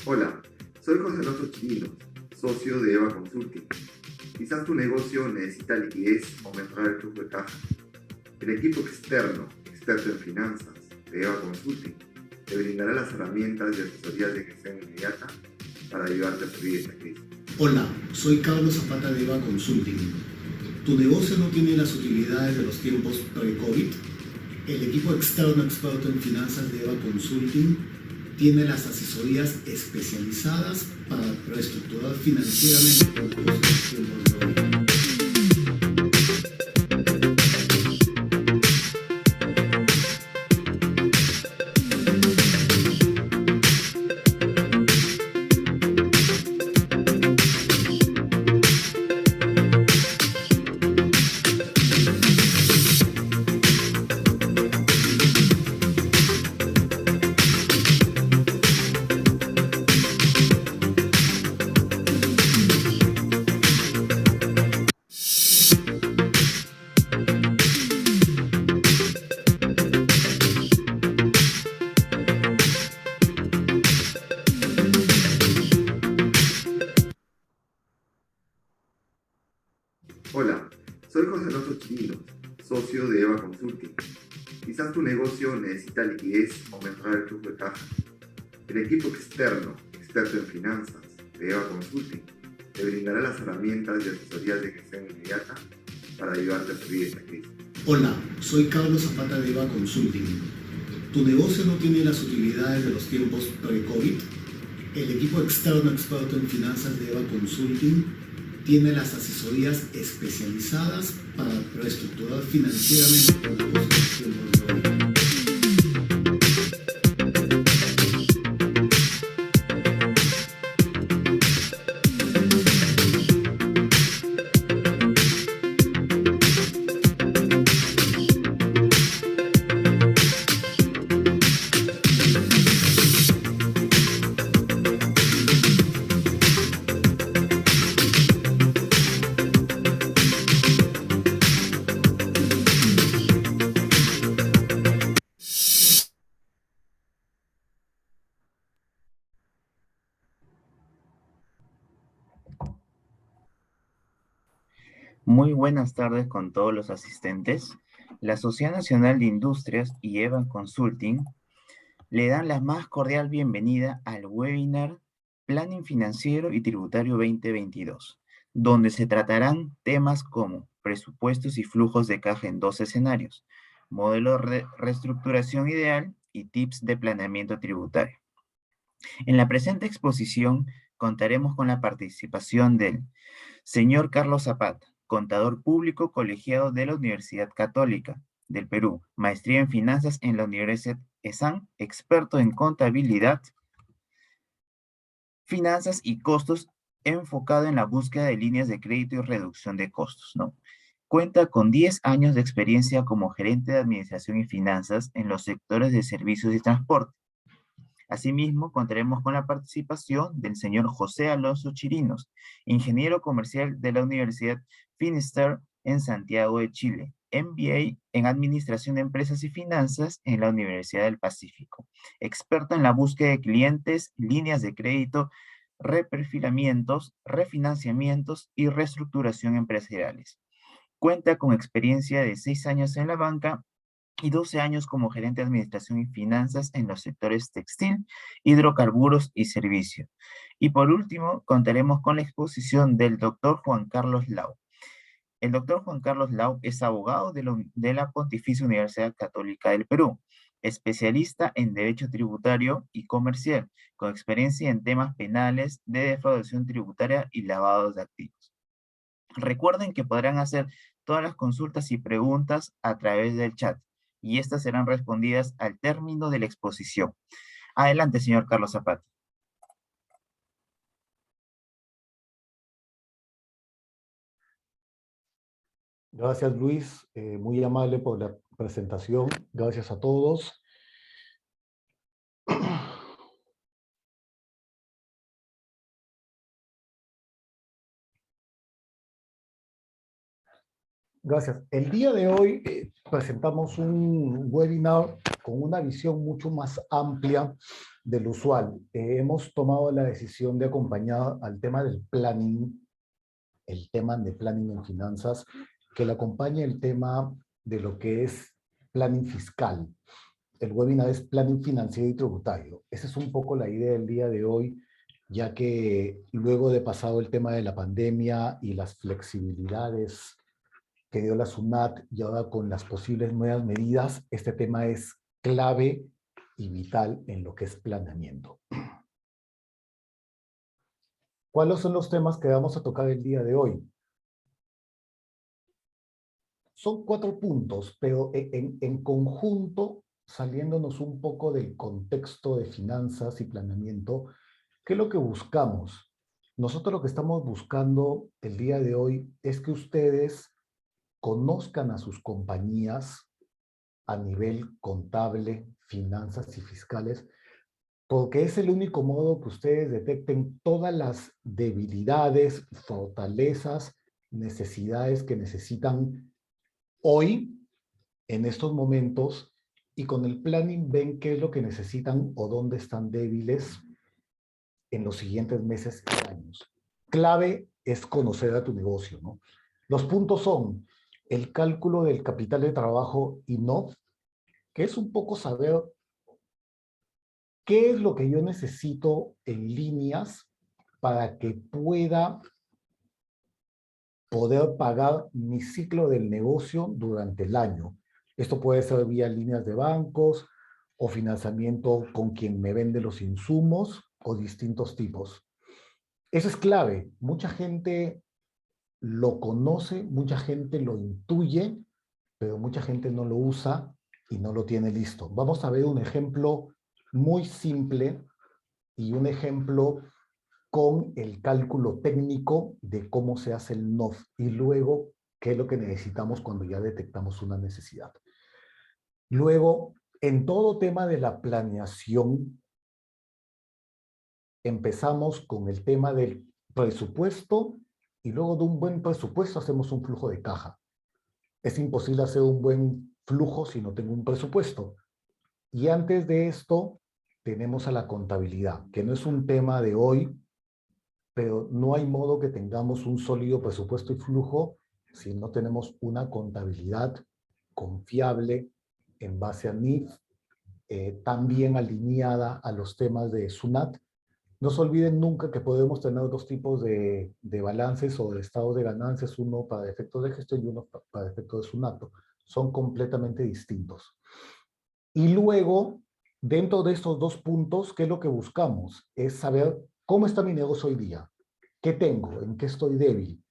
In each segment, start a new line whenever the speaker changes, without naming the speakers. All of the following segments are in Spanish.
Hola, soy José Alonso Chirinos, socio de EVA Consulting. Quizás tu negocio necesita liquidez o mejorar el flujo de caja. El equipo externo, experto en finanzas, de EVA Consulting, te brindará las herramientas y asesorías de gestión inmediata para ayudarte a salir de esta crisis.
Hola, soy Carlos Zapata de EVA Consulting. ¿Tu negocio no tiene las utilidades de los tiempos pre-COVID? El equipo externo experto en finanzas de EVA Consulting tiene las asesorías especializadas para reestructurar financieramente los negocios en tiempos de hoy.
Hola, soy José Alonso Chirinos, socio de EVA Consulting. Quizás tu negocio necesita liquidez o mejorar el flujo de caja. El equipo externo, experto en finanzas, de EVA Consulting, te brindará las herramientas y asesorías de gestión inmediata para ayudarte a salir de esta crisis.
Hola, soy Carlos Zapata de EVA Consulting. ¿Tu negocio no tiene las utilidades de los tiempos pre-COVID? El equipo externo experto en finanzas de EVA Consulting tiene las asesorías especializadas para reestructurar financieramente los negocios en tiempos de hoy.
Muy buenas tardes con todos los asistentes. La Sociedad Nacional de Industrias y EVA Consulting le dan la más cordial bienvenida al webinar Planning Financiero y Tributario 2022, donde se tratarán temas como presupuestos y flujos de caja en dos escenarios, modelo de reestructuración ideal y tips de planeamiento tributario. En la presente exposición contaremos con la participación del señor Carlos Zapata, contador público colegiado de la Universidad Católica del Perú, maestría en finanzas en la Universidad ESAN, experto en contabilidad, finanzas y costos, enfocado en la búsqueda de líneas de crédito y reducción de costos, ¿no? Cuenta con 10 años de experiencia como gerente de administración y finanzas en los sectores de servicios y transporte. Asimismo, contaremos con la participación del señor José Alonso Chirinos, ingeniero comercial de la Universidad Finisterre en Santiago de Chile, MBA en Administración de Empresas y Finanzas en la Universidad del Pacífico, experto en la búsqueda de clientes, líneas de crédito, reperfilamientos, refinanciamientos y reestructuración empresariales. Cuenta con experiencia de 6 años en la banca y 12 años como gerente de administración y finanzas en los sectores textil, hidrocarburos y servicio. Y por último, contaremos con la exposición del doctor Juan Carlos Lau. El doctor Juan Carlos Lau es abogado de la Pontificia Universidad Católica del Perú, especialista en Derecho Tributario y Comercial, con experiencia en temas penales de defraudación tributaria y lavados de activos. Recuerden que podrán hacer todas las consultas y preguntas a través del chat, y estas serán respondidas al término de la exposición. Adelante, señor Carlos Zapata.
Gracias, Luis. Muy amable por la presentación. Gracias a todos. Gracias. El día de hoy presentamos un webinar con una visión mucho más amplia del usual. Hemos tomado la decisión de acompañar al tema del planning, el tema de planning en finanzas, que le acompañe el tema de lo que es planning fiscal. El webinar es planning financiero y tributario. Esa es un poco la idea del día de hoy ya que luego de pasado el tema de la pandemia y las flexibilidades que dio la SUNAT y ahora con las posibles nuevas medidas, este tema es clave y vital en lo que es planeamiento. ¿Cuáles son los temas que vamos a tocar el día de hoy? Son 4 puntos, pero en conjunto, saliéndonos un poco del contexto de finanzas y planeamiento, ¿qué es lo que buscamos? Nosotros lo que estamos buscando el día de hoy es que ustedes conozcan a sus compañías a nivel contable, finanzas y fiscales, porque es el único modo que ustedes detecten todas las debilidades, fortalezas, necesidades que necesitan hoy, en estos momentos, y con el planning ven qué es lo que necesitan o dónde están débiles en los siguientes meses y años. Clave es conocer a tu negocio, ¿no? Los puntos son el cálculo del capital de trabajo y no, que es un poco saber qué es lo que yo necesito en líneas para que pueda poder pagar mi ciclo del negocio durante el año. Esto puede ser vía líneas de bancos o financiamiento con quien me vende los insumos o distintos tipos. Eso es clave. Mucha gente lo conoce, mucha gente lo intuye, pero mucha gente no lo usa y no lo tiene listo. Vamos a ver un ejemplo muy simple y un ejemplo con el cálculo técnico de cómo se hace el NOF y luego qué es lo que necesitamos cuando ya detectamos una necesidad. Luego, en todo tema de la planeación, empezamos con el tema del presupuesto y luego de un buen presupuesto hacemos un flujo de caja. Es imposible hacer un buen flujo si no tengo un presupuesto. Y antes de esto, tenemos a la contabilidad, que no es un tema de hoy, pero no hay modo que tengamos un sólido presupuesto y flujo si no tenemos una contabilidad confiable en base a NIF, también alineada a los temas de SUNAT. No se olviden nunca que podemos tener dos tipos de balances o de estados de ganancias, uno para efectos de gestión y uno para efectos de SUNATO. Son completamente distintos. Y luego, dentro de estos 2 puntos, ¿qué es lo que buscamos? Es saber cómo está mi negocio hoy día, qué tengo, en qué estoy débil,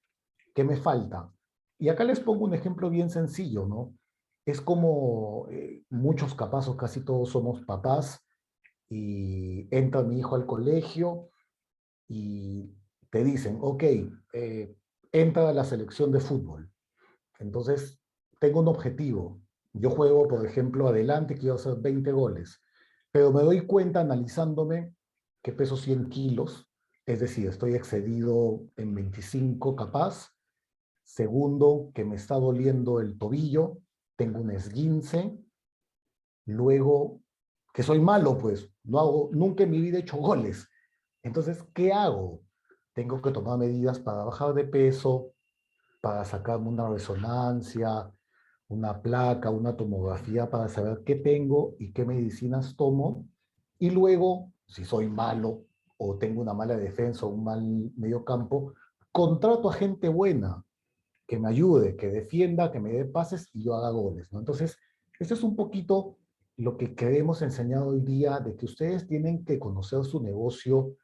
qué me falta. Y acá les pongo un ejemplo bien sencillo, ¿no? Es como muchos capaz o casi todos somos papás y entra mi hijo al colegio y te dicen, ok, entra a la selección de fútbol. Entonces, tengo un objetivo. Yo juego, por ejemplo, adelante, quiero hacer 20 goles, pero me doy cuenta analizándome que peso 100 kilos, es decir, estoy excedido en 25 capaz. Segundo, que me está doliendo el tobillo, tengo un esguince. Luego, que soy malo, pues, no hago, nunca en mi vida he hecho goles. Entonces, ¿qué hago? Tengo que tomar medidas para bajar de peso, para sacarme una resonancia, una placa, una tomografía para saber qué tengo y qué medicinas tomo. Y luego, si soy malo o tengo una mala defensa o un mal medio campo, contrato a gente buena que me ayude, que defienda, que me dé pases y yo haga goles, ¿no? Entonces, esto es un poquito lo que queremos enseñar hoy día, de que ustedes tienen que conocer su negocio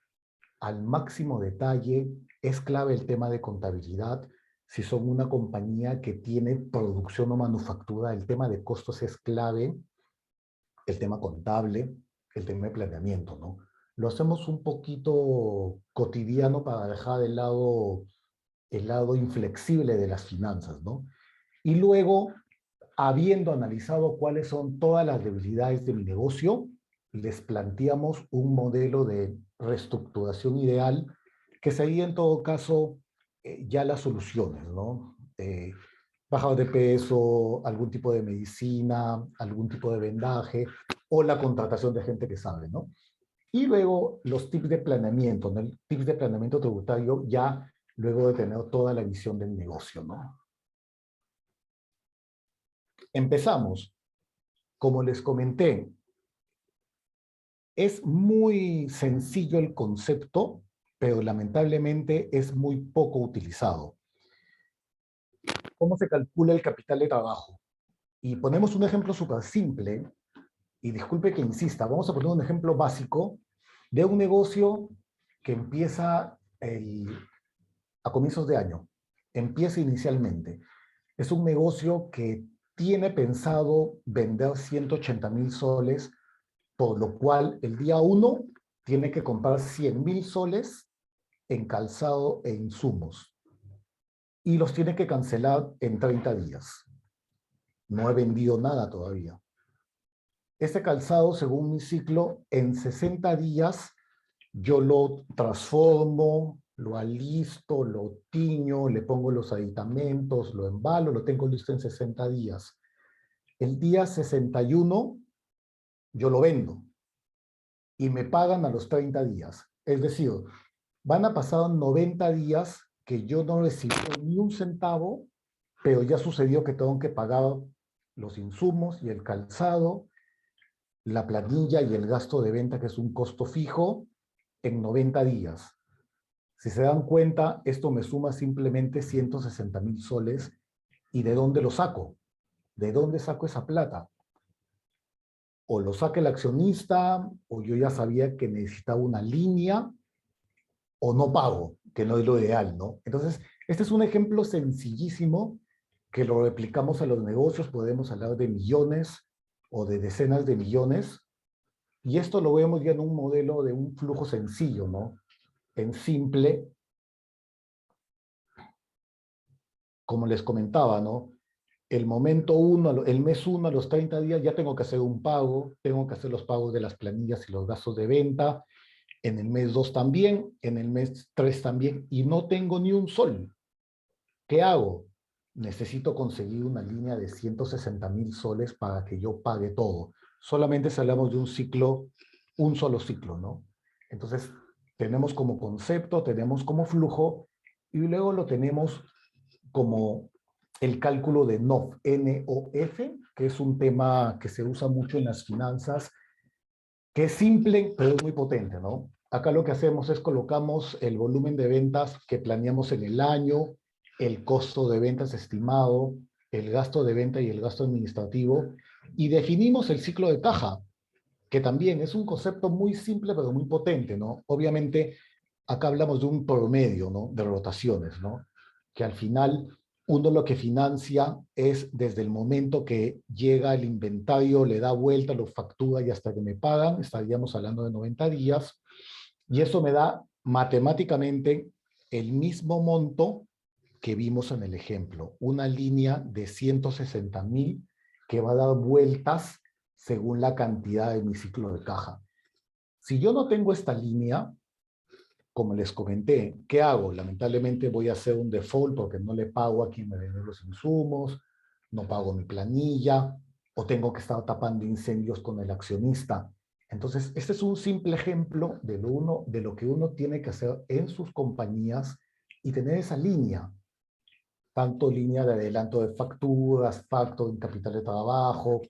al máximo detalle. Es clave el tema de contabilidad. Si son una compañía que tiene producción o manufactura, el tema de costos es clave, el tema contable, el tema de planeamiento, ¿no? Lo hacemos un poquito cotidiano para dejar de lado el lado inflexible de las finanzas, ¿no? Y luego, habiendo analizado cuáles son todas las debilidades de mi negocio, les planteamos un modelo de reestructuración ideal que sería en todo caso ya las soluciones, ¿no? Bajado de peso, algún tipo de medicina, algún tipo de vendaje o la contratación de gente que sabe, ¿no? Y luego los tips de planeamiento, ¿no? El tips de planeamiento tributario ya luego de tener toda la visión del negocio, ¿no? Empezamos. Como les comenté, es muy sencillo el concepto, pero lamentablemente es muy poco utilizado. ¿Cómo se calcula el capital de trabajo? Y ponemos un ejemplo súper simple, y disculpe que insista, vamos a poner un ejemplo básico de un negocio que empieza a comienzos de año, empieza inicialmente. Es un negocio que tiene pensado vender 180.000 soles, por lo cual el día 1 tiene que comprar 100.000 soles en calzado e insumos y los tiene que cancelar en 30 días. No he vendido nada todavía. Ese calzado, según mi ciclo, en 60 días yo lo transformo, lo alisto, lo tiño, le pongo los aditamentos, lo embalo, lo tengo listo en 60 días. El día 61 yo lo vendo y me pagan a los 30 días. Es decir, van a pasar 90 días que yo no recibí ni un centavo, pero ya sucedió que tengo que pagar los insumos y el calzado, la planilla y el gasto de venta, que es un costo fijo, en 90 días. Si se dan cuenta, esto me suma simplemente 160.000 soles. ¿Y de dónde lo saco? ¿De dónde saco esa plata? O lo saca el accionista, o yo ya sabía que necesitaba una línea, o no pago, que no es lo ideal, ¿no? Entonces, este es un ejemplo sencillísimo que lo replicamos a los negocios, podemos hablar de millones o de decenas de millones, y esto lo vemos ya en un modelo de un flujo sencillo, ¿no? En simple, como les comentaba, ¿no? El momento 1, el mes 1, a los 30 días, ya tengo que hacer un pago, tengo que hacer los pagos de las planillas y los gastos de venta, en el mes 2 también, en el mes 3 también, y no tengo ni un sol. ¿Qué hago? Necesito conseguir una línea de 160.000 soles para que yo pague todo. Solamente si hablamos de un ciclo, un solo ciclo, ¿no? Entonces, tenemos como concepto, tenemos como flujo, y luego lo tenemos como el cálculo de NOF, N-O-F, que es un tema que se usa mucho en las finanzas, que es simple, pero es muy potente, ¿no? Acá lo que hacemos es colocamos el volumen de ventas que planeamos en el año, el costo de ventas estimado, el gasto de venta y el gasto administrativo, y definimos el ciclo de caja, que también es un concepto muy simple, pero muy potente, ¿no? Obviamente, acá hablamos de un promedio, ¿no? De rotaciones, ¿no? Que al final uno lo que financia es desde el momento que llega el inventario, le da vuelta, lo factura y hasta que me pagan, estaríamos hablando de 90 días, y eso me da matemáticamente el mismo monto que vimos en el ejemplo, una línea de 160.000 que va a dar vueltas según la cantidad de mi ciclo de caja. Si yo no tengo esta línea, como les comenté, ¿qué hago? Lamentablemente voy a hacer un default porque no le pago a quien me vende los insumos, no pago mi planilla, o tengo que estar tapando incendios con el accionista. Entonces, este es un simple ejemplo de lo que uno tiene que hacer en sus compañías y tener esa línea, tanto línea de adelanto de facturas, factoring, capital de trabajo,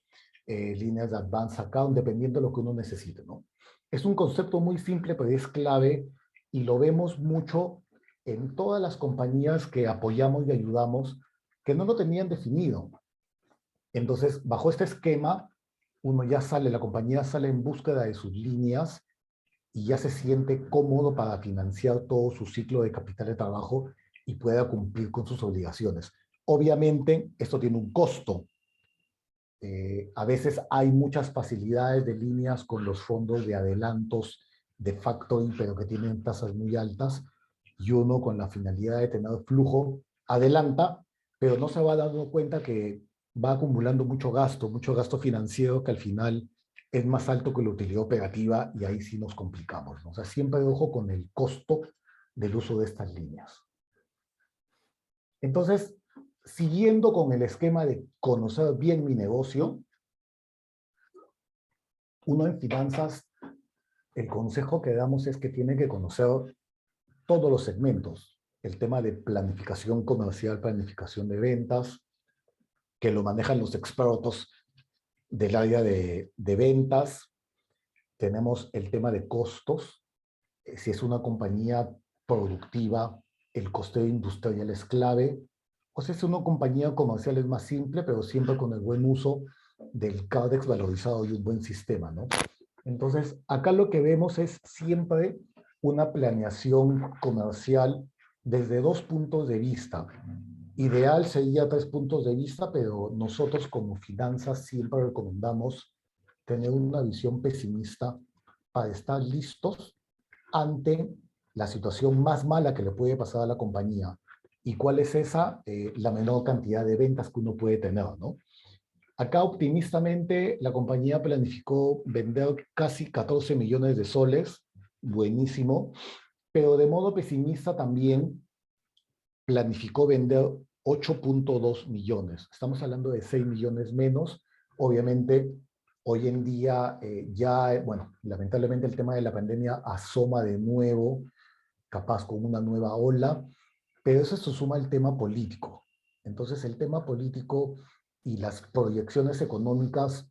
líneas de advance account, dependiendo de lo que uno necesite, ¿no? Es un concepto muy simple, pero es clave y lo vemos mucho en todas las compañías que apoyamos y ayudamos que no lo tenían definido. Entonces, bajo este esquema, uno ya sale, la compañía sale en búsqueda de sus líneas y ya se siente cómodo para financiar todo su ciclo de capital de trabajo y pueda cumplir con sus obligaciones. Obviamente, esto tiene un costo. A veces hay muchas facilidades de líneas con los fondos de adelantos de factoring, pero que tienen tasas muy altas, y uno con la finalidad de tener flujo adelanta, pero no se va dando cuenta que va acumulando mucho gasto financiero que al final es más alto que la utilidad operativa y ahí sí nos complicamos, ¿no? O sea, siempre ojo con el costo del uso de estas líneas. Entonces, siguiendo con el esquema de conocer bien mi negocio, uno en finanzas, el consejo que damos es que tiene que conocer todos los segmentos. El tema de planificación comercial, planificación de ventas, que lo manejan los expertos del área de ventas. Tenemos el tema de costos, si es una compañía productiva, el costeo industrial es clave, o si es una compañía comercial es más simple, pero siempre con el buen uso del CADEX valorizado y un buen sistema, ¿no? Entonces, acá lo que vemos es siempre una planeación comercial desde dos puntos de vista. Ideal sería tres puntos de vista, pero nosotros como finanzas siempre recomendamos tener una visión pesimista para estar listos ante la situación más mala que le puede pasar a la compañía. ¿Y cuál es esa? La menor cantidad de ventas que uno puede tener, ¿no? Acá optimistamente la compañía planificó vender casi 14 millones de soles, buenísimo, pero de modo pesimista también planificó vender 8.2 millones. Estamos hablando de 6 millones menos. Obviamente, hoy en día ya, bueno, lamentablemente el tema de la pandemia asoma de nuevo, capaz con una nueva ola, pero eso se suma al tema político. Entonces, el tema político y las proyecciones económicas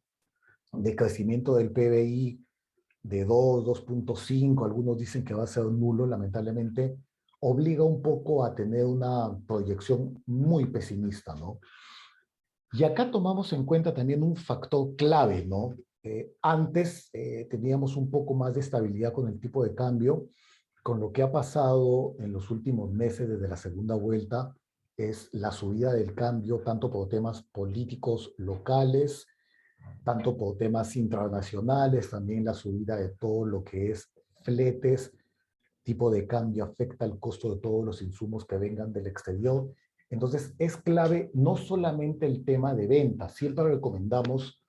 de crecimiento del PBI de 2, 2.5, algunos dicen que va a ser nulo, lamentablemente, obliga un poco a tener una proyección muy pesimista, ¿no? Y acá tomamos en cuenta también un factor clave, ¿no? Antes teníamos un poco más de estabilidad con el tipo de cambio, con lo que ha pasado en los últimos meses desde la segunda vuelta es la subida del cambio, tanto por temas políticos locales, tanto por temas internacionales, también la subida de todo lo que es fletes, tipo de cambio afecta el costo de todos los insumos que vengan del exterior. Entonces es clave no solamente el tema de venta, siempre recomendamos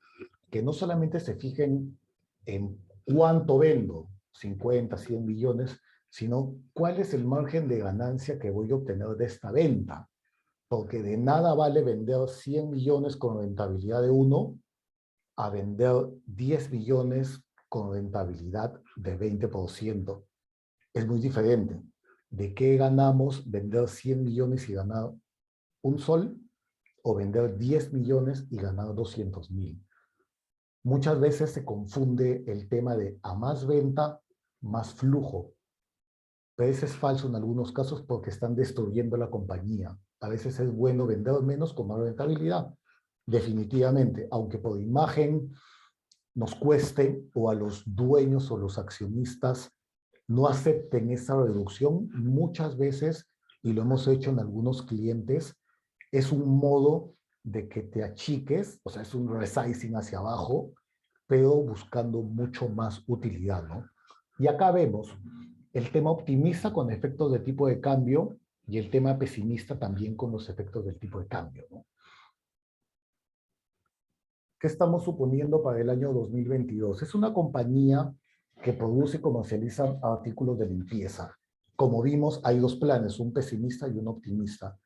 que no solamente se fijen en cuánto vendo, 50, 100 millones, sino cuál es el margen de ganancia que voy a obtener de esta venta. Porque de nada vale vender 100 millones con rentabilidad de 1 a vender 10 millones con rentabilidad de 20%. Es muy diferente. ¿De qué ganamos vender 100 millones y ganar un sol? O vender 10 millones y ganar 200.000. Muchas veces se confunde el tema de a más venta, más flujo. Pero eso es falso en algunos casos porque están destruyendo la compañía. A veces es bueno vender menos con más rentabilidad. Definitivamente, aunque por imagen nos cueste o a los dueños o los accionistas no acepten esa reducción, muchas veces, y lo hemos hecho en algunos clientes, es un modo de que te achiques, o sea, es un resizing hacia abajo, pero buscando mucho más utilidad, ¿no? Y acá vemos el tema optimista con efectos de tipo de cambio y el tema pesimista también con los efectos del tipo de cambio, ¿no? ¿Qué estamos suponiendo para el año 2022? Es una compañía que produce y comercializa artículos de limpieza. Como vimos, hay dos planes, un pesimista y un optimista.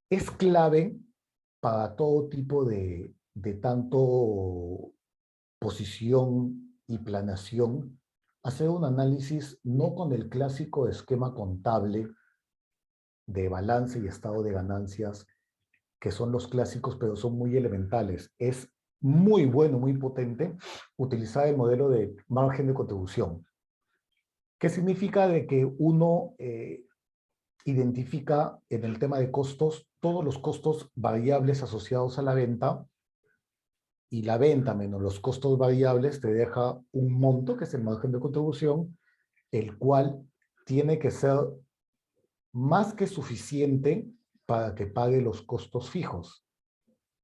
Es clave para todo tipo de tanto posición y planeación, hacer un análisis no con el clásico esquema contable de balance y estado de ganancias, que son los clásicos, pero son muy elementales. Es muy bueno, muy potente utilizar el modelo de margen de contribución. ¿Qué significa? De que uno identifica en el tema de costos todos los costos variables asociados a la venta y la venta menos los costos variables te deja un monto, que es el margen de contribución, el cual tiene que ser más que suficiente para que pague los costos fijos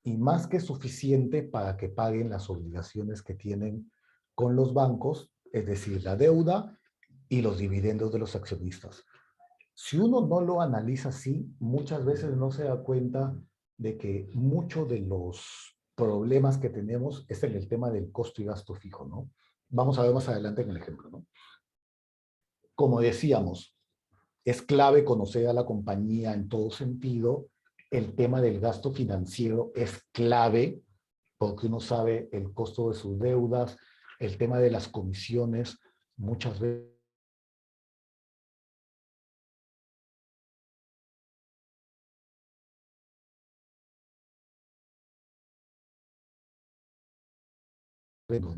y más que suficiente para que paguen las obligaciones que tienen con los bancos, es decir, la deuda y los dividendos de los accionistas. Si uno no lo analiza así, muchas veces no se da cuenta de que muchos de los problemas que tenemos es en el tema del costo y gasto fijo, ¿no? Vamos a ver más adelante en el ejemplo, ¿no? Como decíamos, es clave conocer a la compañía en todo sentido. El tema del gasto financiero es clave porque uno sabe el costo de sus deudas, el tema de las comisiones, muchas veces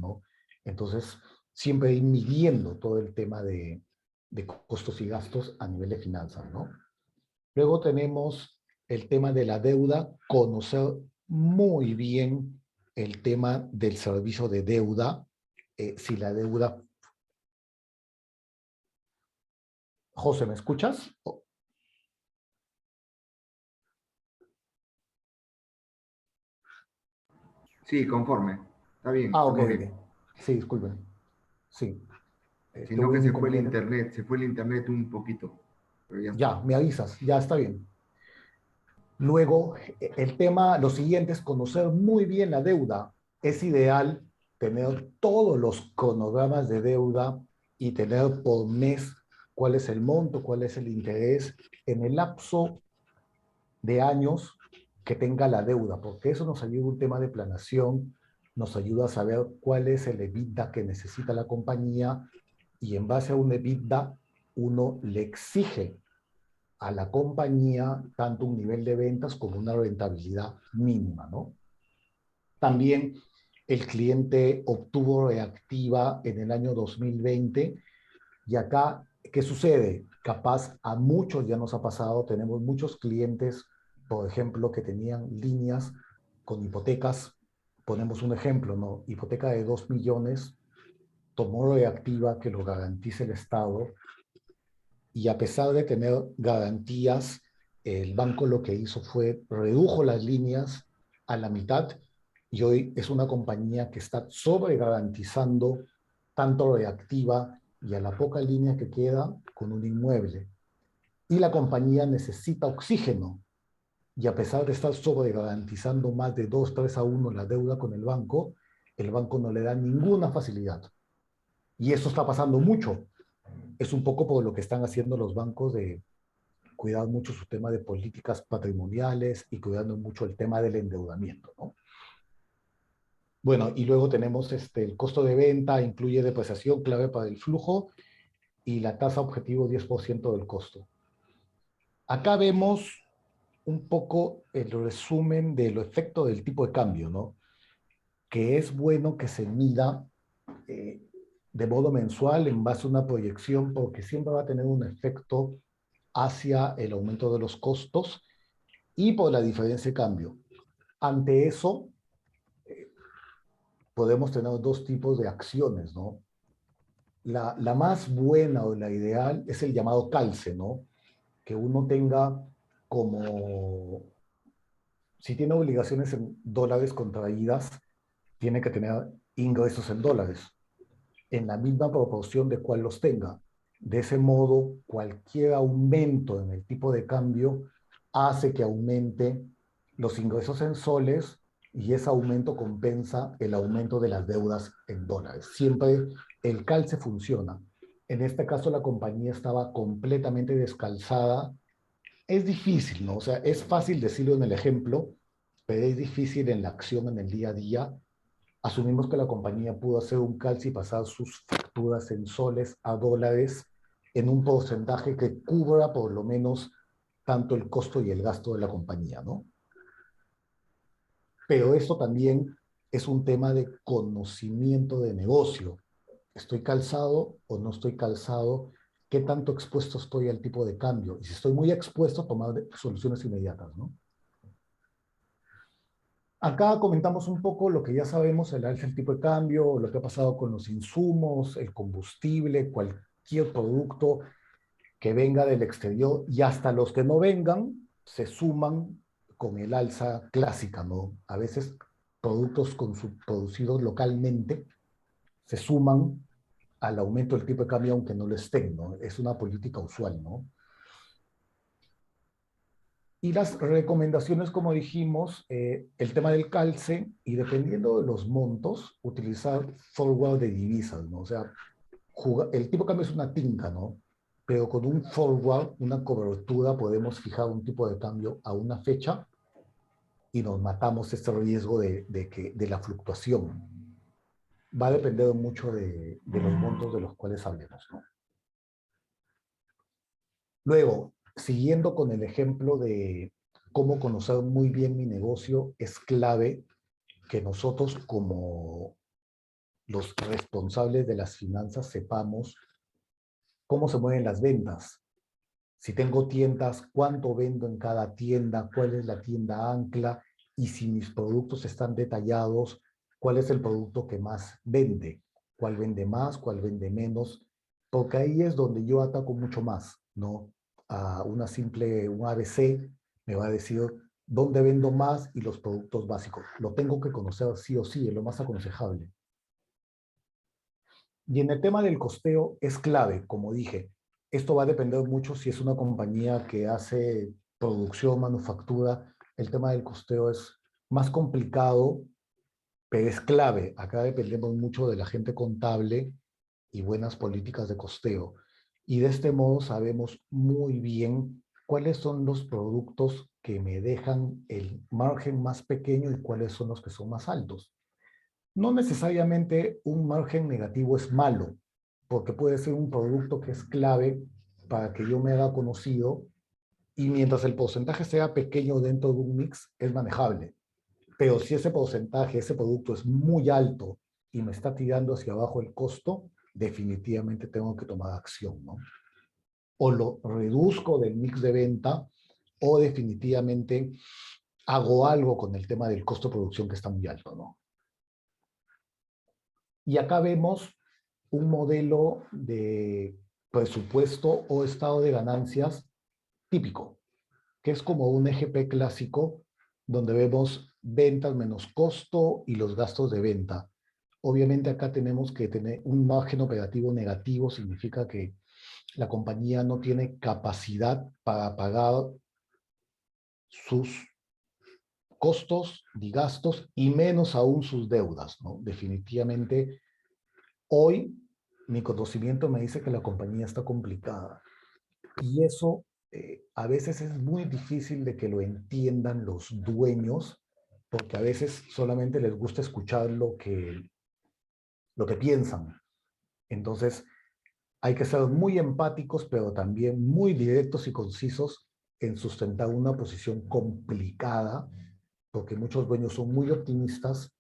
¿no? Entonces, siempre ir midiendo todo el tema de costos y gastos a nivel de finanzas, ¿no? Luego tenemos el tema de la deuda, conocer muy bien el tema del servicio de deuda, si la deuda... José, ¿me escuchas?
Sí, conforme. Está bien,
Ah, ok,
estamos
ok.
bien.
Sí, disculpen. Sí,
Sino
tuve
que
un inconveniente.
se fue el internet un poquito. Pero ya está.
Ya, me avisas, ya está bien. Luego, el tema, lo siguiente es conocer muy bien la deuda. Es ideal tener todos los cronogramas de deuda y tener por mes cuál es el monto, cuál es el interés en el lapso de años que tenga la deuda, porque eso nos ayuda a un tema de planación, nos ayuda a saber cuál es el EBITDA que necesita la compañía y en base a un EBITDA uno le exige a la compañía tanto un nivel de ventas como una rentabilidad mínima, ¿no? También el cliente obtuvo reactiva en el año 2020 y acá, ¿qué sucede? Capaz a muchos ya nos ha pasado, tenemos muchos clientes, por ejemplo, que tenían líneas con hipotecas, ponemos un ejemplo, ¿no? Hipoteca de 2 millones, tomó reactiva que lo garantice el Estado y a pesar de tener garantías, el banco lo que hizo fue redujo las líneas a la mitad y hoy es una compañía que está sobre garantizando tanto reactiva y a la poca línea que queda con un inmueble. Y la compañía necesita oxígeno y a pesar de estar sobre garantizando más de 2, 3 a 1 la deuda con el banco no le da ninguna facilidad. Y eso está pasando mucho. Es un poco por lo que están haciendo los bancos de cuidar mucho su tema de políticas patrimoniales y cuidando mucho el tema del endeudamiento, ¿no? Bueno, y luego tenemos el costo de venta, incluye depreciación clave para el flujo y la tasa objetivo 10% del costo. Acá vemos un poco el resumen del efecto del tipo de cambio, ¿no? Que es bueno que se mida eh, de modo mensual en base a una proyección porque siempre va a tener un efecto hacia el aumento de los costos y por la diferencia de cambio. Ante eso, podemos tener dos tipos de acciones, ¿no? La más buena o la ideal es el llamado calce, ¿no? Que uno tenga como, si tiene obligaciones en dólares contraídas, tiene que tener ingresos en dólares, en la misma proporción de cuál los tenga. De ese modo, cualquier aumento en el tipo de cambio hace que aumente los ingresos en soles y ese aumento compensa el aumento de las deudas en dólares. Siempre el calce funciona. En este caso, la compañía estaba completamente descalzada. Es difícil, ¿no? O sea, es fácil decirlo en el ejemplo, pero es difícil en la acción, en el día a día. Asumimos que la compañía pudo hacer un calce y pasar sus facturas en soles a dólares en un porcentaje que cubra por lo menos tanto el costo y el gasto de la compañía, ¿no? Pero esto también es un tema de conocimiento de negocio. ¿Estoy calzado o no estoy calzado? ¿Qué tanto expuesto estoy al tipo de cambio? Y si estoy muy expuesto, tomar soluciones inmediatas, ¿no? Acá comentamos un poco lo que ya sabemos, el alza del tipo de cambio, lo que ha pasado con los insumos, el combustible, cualquier producto que venga del exterior y hasta los que no vengan se suman con el alza clásica, ¿no? A veces productos producidos localmente se suman al aumento del tipo de cambio aunque no lo estén, ¿no? Es una política usual, ¿no? Y las recomendaciones, como dijimos, el tema del calce y dependiendo de los montos, utilizar forward de divisas, ¿no? O sea, el tipo de cambio es una tinta, ¿no? Pero con un forward, una cobertura, podemos fijar un tipo de cambio a una fecha y nos matamos este riesgo de la fluctuación. Va a depender mucho de los montos de los cuales hablemos, ¿no? Luego, siguiendo con el ejemplo de cómo conocer muy bien mi negocio, es clave que nosotros como los responsables de las finanzas sepamos cómo se mueven las ventas. Si tengo tiendas, cuánto vendo en cada tienda, cuál es la tienda ancla y si mis productos están detallados, cuál es el producto que más vende, cuál vende más, cuál vende menos, porque ahí es donde yo ataco mucho más, ¿no? A un ABC me va a decir dónde vendo más y los productos básicos. Lo tengo que conocer sí o sí, es lo más aconsejable. Y en el tema del costeo es clave, como dije. Esto va a depender mucho si es una compañía que hace producción, manufactura. El tema del costeo es más complicado, pero es clave. Acá dependemos mucho de la gente contable y buenas políticas de costeo. Y de este modo sabemos muy bien cuáles son los productos que me dejan el margen más pequeño y cuáles son los que son más altos. No necesariamente un margen negativo es malo, porque puede ser un producto que es clave para que yo me haga conocido y mientras el porcentaje sea pequeño dentro de un mix, es manejable. Pero si ese porcentaje, ese producto es muy alto y me está tirando hacia abajo el costo, definitivamente tengo que tomar acción, ¿no? O lo reduzco del mix de venta o definitivamente hago algo con el tema del costo de producción que está muy alto, ¿no? Y acá vemos un modelo de presupuesto o estado de ganancias típico, que es como un EGP clásico, donde vemos ventas menos costo y los gastos de venta. Obviamente acá tenemos que tener un margen operativo negativo, significa que la compañía no tiene capacidad para pagar sus costos y gastos y menos aún sus deudas, ¿no? Definitivamente, hoy mi conocimiento me dice que la compañía está complicada y eso a veces es muy difícil de que lo entiendan los dueños porque a veces solamente les gusta escuchar lo que piensan. Entonces, hay que ser muy empáticos, pero también muy directos y concisos en sustentar una posición complicada, porque muchos dueños son muy optimistas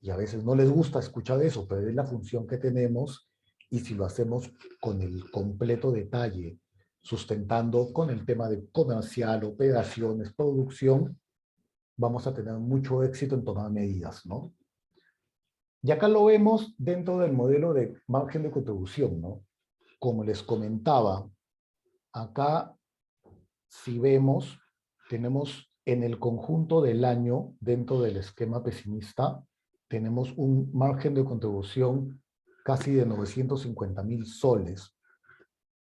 y a veces no les gusta escuchar eso, pero es la función que tenemos y si lo hacemos con el completo detalle, sustentando con el tema de comercial, operaciones, producción, vamos a tener mucho éxito en tomar medidas, ¿no? Y acá lo vemos dentro del modelo de margen de contribución, ¿no? Como les comentaba, acá si vemos, tenemos en el conjunto del año, dentro del esquema pesimista, tenemos un margen de contribución casi de 950,000 soles.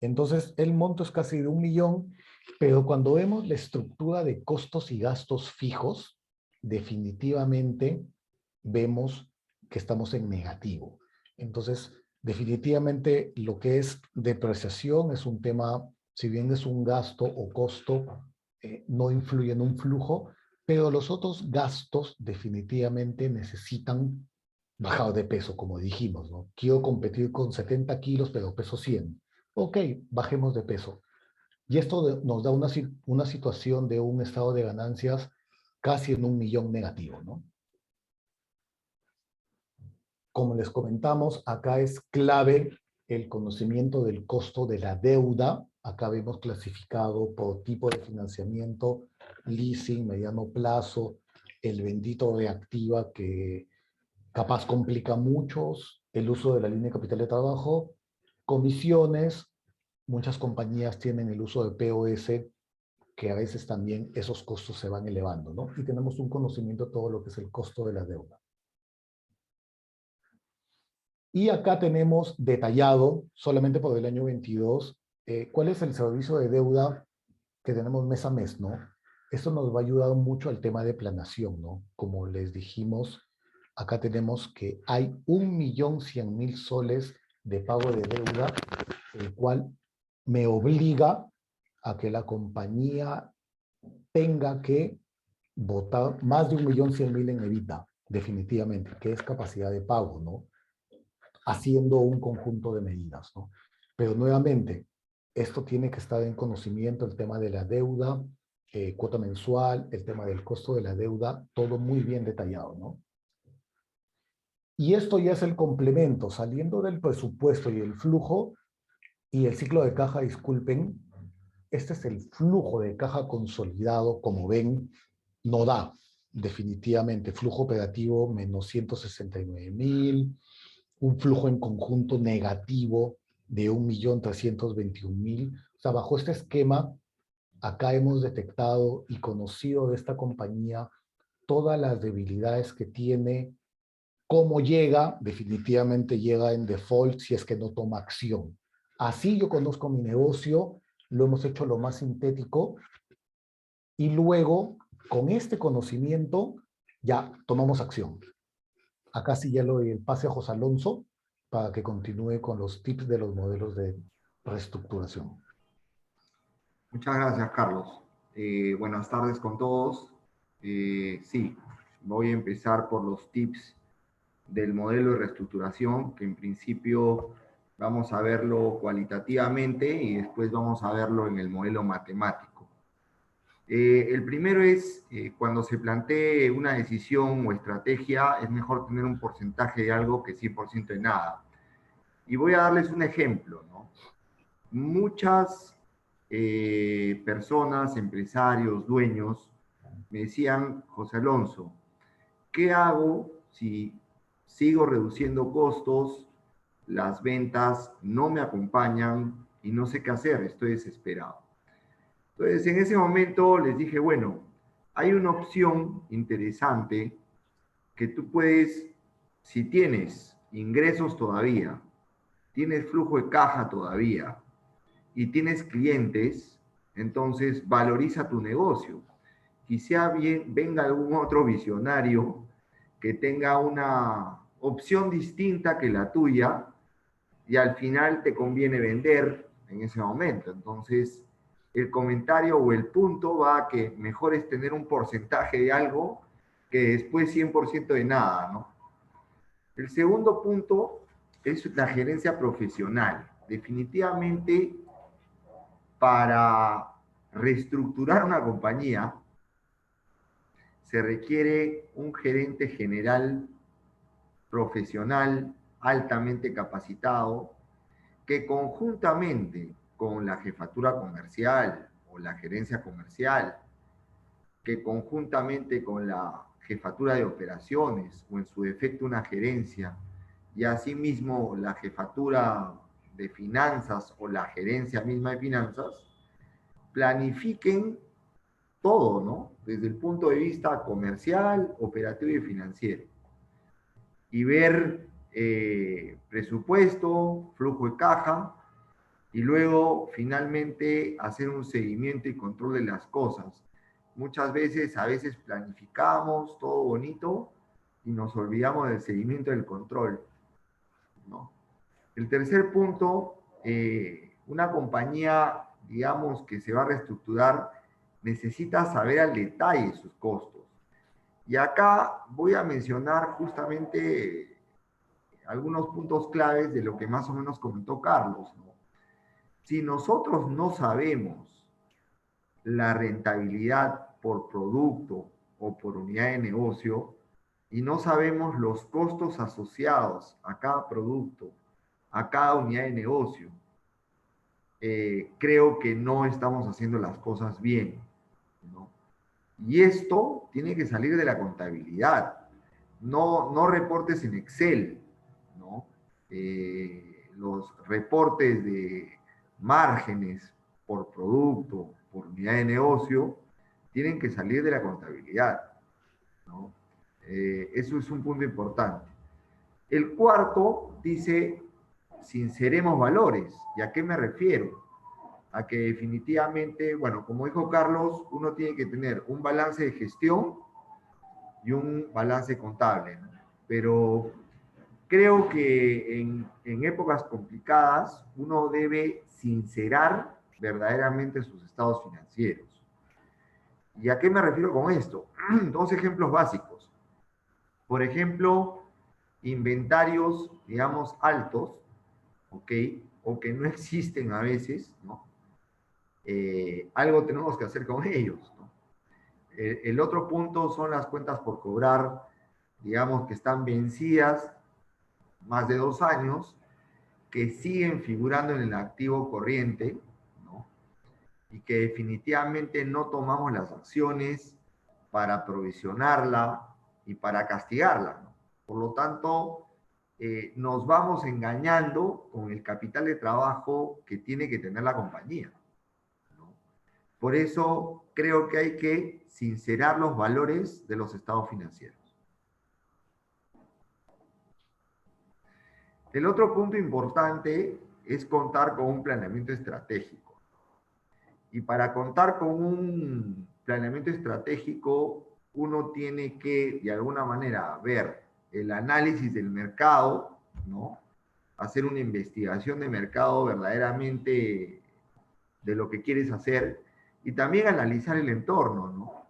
Entonces, el monto es casi de 1 millón, pero cuando vemos la estructura de costos y gastos fijos, definitivamente vemos que estamos en negativo. Entonces, definitivamente lo que es depreciación es un tema, si bien es un gasto o costo, no influye en un flujo, pero los otros gastos definitivamente necesitan bajar de peso, como dijimos, ¿no? Quiero competir con 70 kilos, pero peso 100. Ok, bajemos de peso. Y esto nos da una situación de un estado de ganancias casi en 1 millón negativo, ¿no? Como les comentamos, acá es clave el conocimiento del costo de la deuda. Acá vemos clasificado por tipo de financiamiento, leasing, mediano plazo, el bendito de activa que capaz complica a muchos, el uso de la línea de capital de trabajo, comisiones, muchas compañías tienen el uso de POS, que a veces también esos costos se van elevando, ¿no? Y tenemos un conocimiento de todo lo que es el costo de la deuda. Y acá tenemos detallado, solamente por el año 22, cuál es el servicio de deuda que tenemos mes a mes, ¿no? Esto nos va a ayudar mucho al tema de planeación, ¿no? Como les dijimos, acá tenemos que hay 1.100.000 soles de pago de deuda, el cual me obliga a que la compañía tenga que botar más de 1.100.000 en evita, definitivamente, que es capacidad de pago, ¿no? Haciendo un conjunto de medidas, ¿no? Pero nuevamente, esto tiene que estar en conocimiento, el tema de la deuda, cuota mensual, el tema del costo de la deuda, todo muy bien detallado, ¿no? Y esto ya es el complemento, saliendo del presupuesto y el flujo, Y el ciclo de caja, disculpen, este es el flujo de caja consolidado, como ven, no da, definitivamente. Flujo operativo menos 169.000, un flujo en conjunto negativo de 1.321.000. O sea, bajo este esquema, acá hemos detectado y conocido de esta compañía todas las debilidades que tiene, cómo llega, definitivamente llega en default si es que no toma acción. Así yo conozco mi negocio, lo hemos hecho lo más sintético y luego, con este conocimiento, ya tomamos acción. Acá sí ya le doy el pase a José Alonso para que continúe con los tips de los modelos de reestructuración.
Muchas gracias, Carlos. Buenas tardes con todos. Sí, voy a empezar por los tips del modelo de reestructuración, que en principio vamos a verlo cualitativamente y después vamos a verlo en el modelo matemático. El primero es, cuando se plantee una decisión o estrategia, es mejor tener un porcentaje de algo que 100% de nada. Y voy a darles un ejemplo, ¿no? Muchas personas, empresarios, dueños, me decían: José Alonso, ¿qué hago si sigo reduciendo costos, las ventas no me acompañan y no sé qué hacer? Estoy desesperado. Entonces, en ese momento les dije, bueno, hay una opción interesante que tú puedes, si tienes ingresos todavía, tienes flujo de caja todavía y tienes clientes, entonces valoriza tu negocio. Quizá venga algún otro visionario que tenga una opción distinta que la tuya y al final te conviene vender en ese momento. Entonces, el comentario o el punto va a que mejor es tener un porcentaje de algo que después 100% de nada, ¿no? El segundo punto es la gerencia profesional. Definitivamente, para reestructurar una compañía, se requiere un gerente general profesional altamente capacitado que conjuntamente con la jefatura comercial o la gerencia comercial, que conjuntamente con la jefatura de operaciones o en su defecto una gerencia y asimismo la jefatura de finanzas o la gerencia misma de finanzas, planifiquen todo, ¿no? Desde el punto de vista comercial, operativo y financiero. Y ver presupuesto, flujo de caja, y luego finalmente hacer un seguimiento y control de las cosas. Muchas veces, a veces planificamos todo bonito y nos olvidamos del seguimiento y del control, ¿no? El tercer punto, una compañía, digamos, que se va a reestructurar, necesita saber al detalle sus costos. Y acá voy a mencionar justamente algunos puntos claves de lo que más o menos comentó Carlos, ¿no? Si nosotros no sabemos la rentabilidad por producto o por unidad de negocio y no sabemos los costos asociados a cada producto, a cada unidad de negocio, creo que no estamos haciendo las cosas bien, ¿no? Y esto tiene que salir de la contabilidad, no reportes en Excel, ¿no? Los reportes de márgenes por producto, por unidad de negocio, tienen que salir de la contabilidad, ¿no? Eso es un punto importante. El cuarto dice, sinceremos valores. ¿Y a qué me refiero? A que definitivamente, bueno, como dijo Carlos, uno tiene que tener un balance de gestión y un balance contable, ¿no? Pero creo que en épocas complicadas uno debe sincerar verdaderamente sus estados financieros. ¿Y a qué me refiero con esto? Dos ejemplos básicos. Por ejemplo, inventarios, digamos, altos, ¿ok? O que no existen a veces, ¿no? Algo tenemos que hacer con ellos, ¿no? El otro punto son las cuentas por cobrar, digamos, que están vencidas más de 2 años, que siguen figurando en el activo corriente, ¿no? Y que definitivamente no tomamos las acciones para provisionarla y para castigarla, ¿no? Por lo tanto, nos vamos engañando con el capital de trabajo que tiene que tener la compañía, ¿no? Por eso creo que hay que sincerar los valores de los estados financieros. El otro punto importante es contar con un planeamiento estratégico. Y para contar con un planeamiento estratégico, uno tiene que, de alguna manera, ver el análisis del mercado, ¿no? Hacer una investigación de mercado verdaderamente de lo que quieres hacer y también analizar el entorno, ¿no?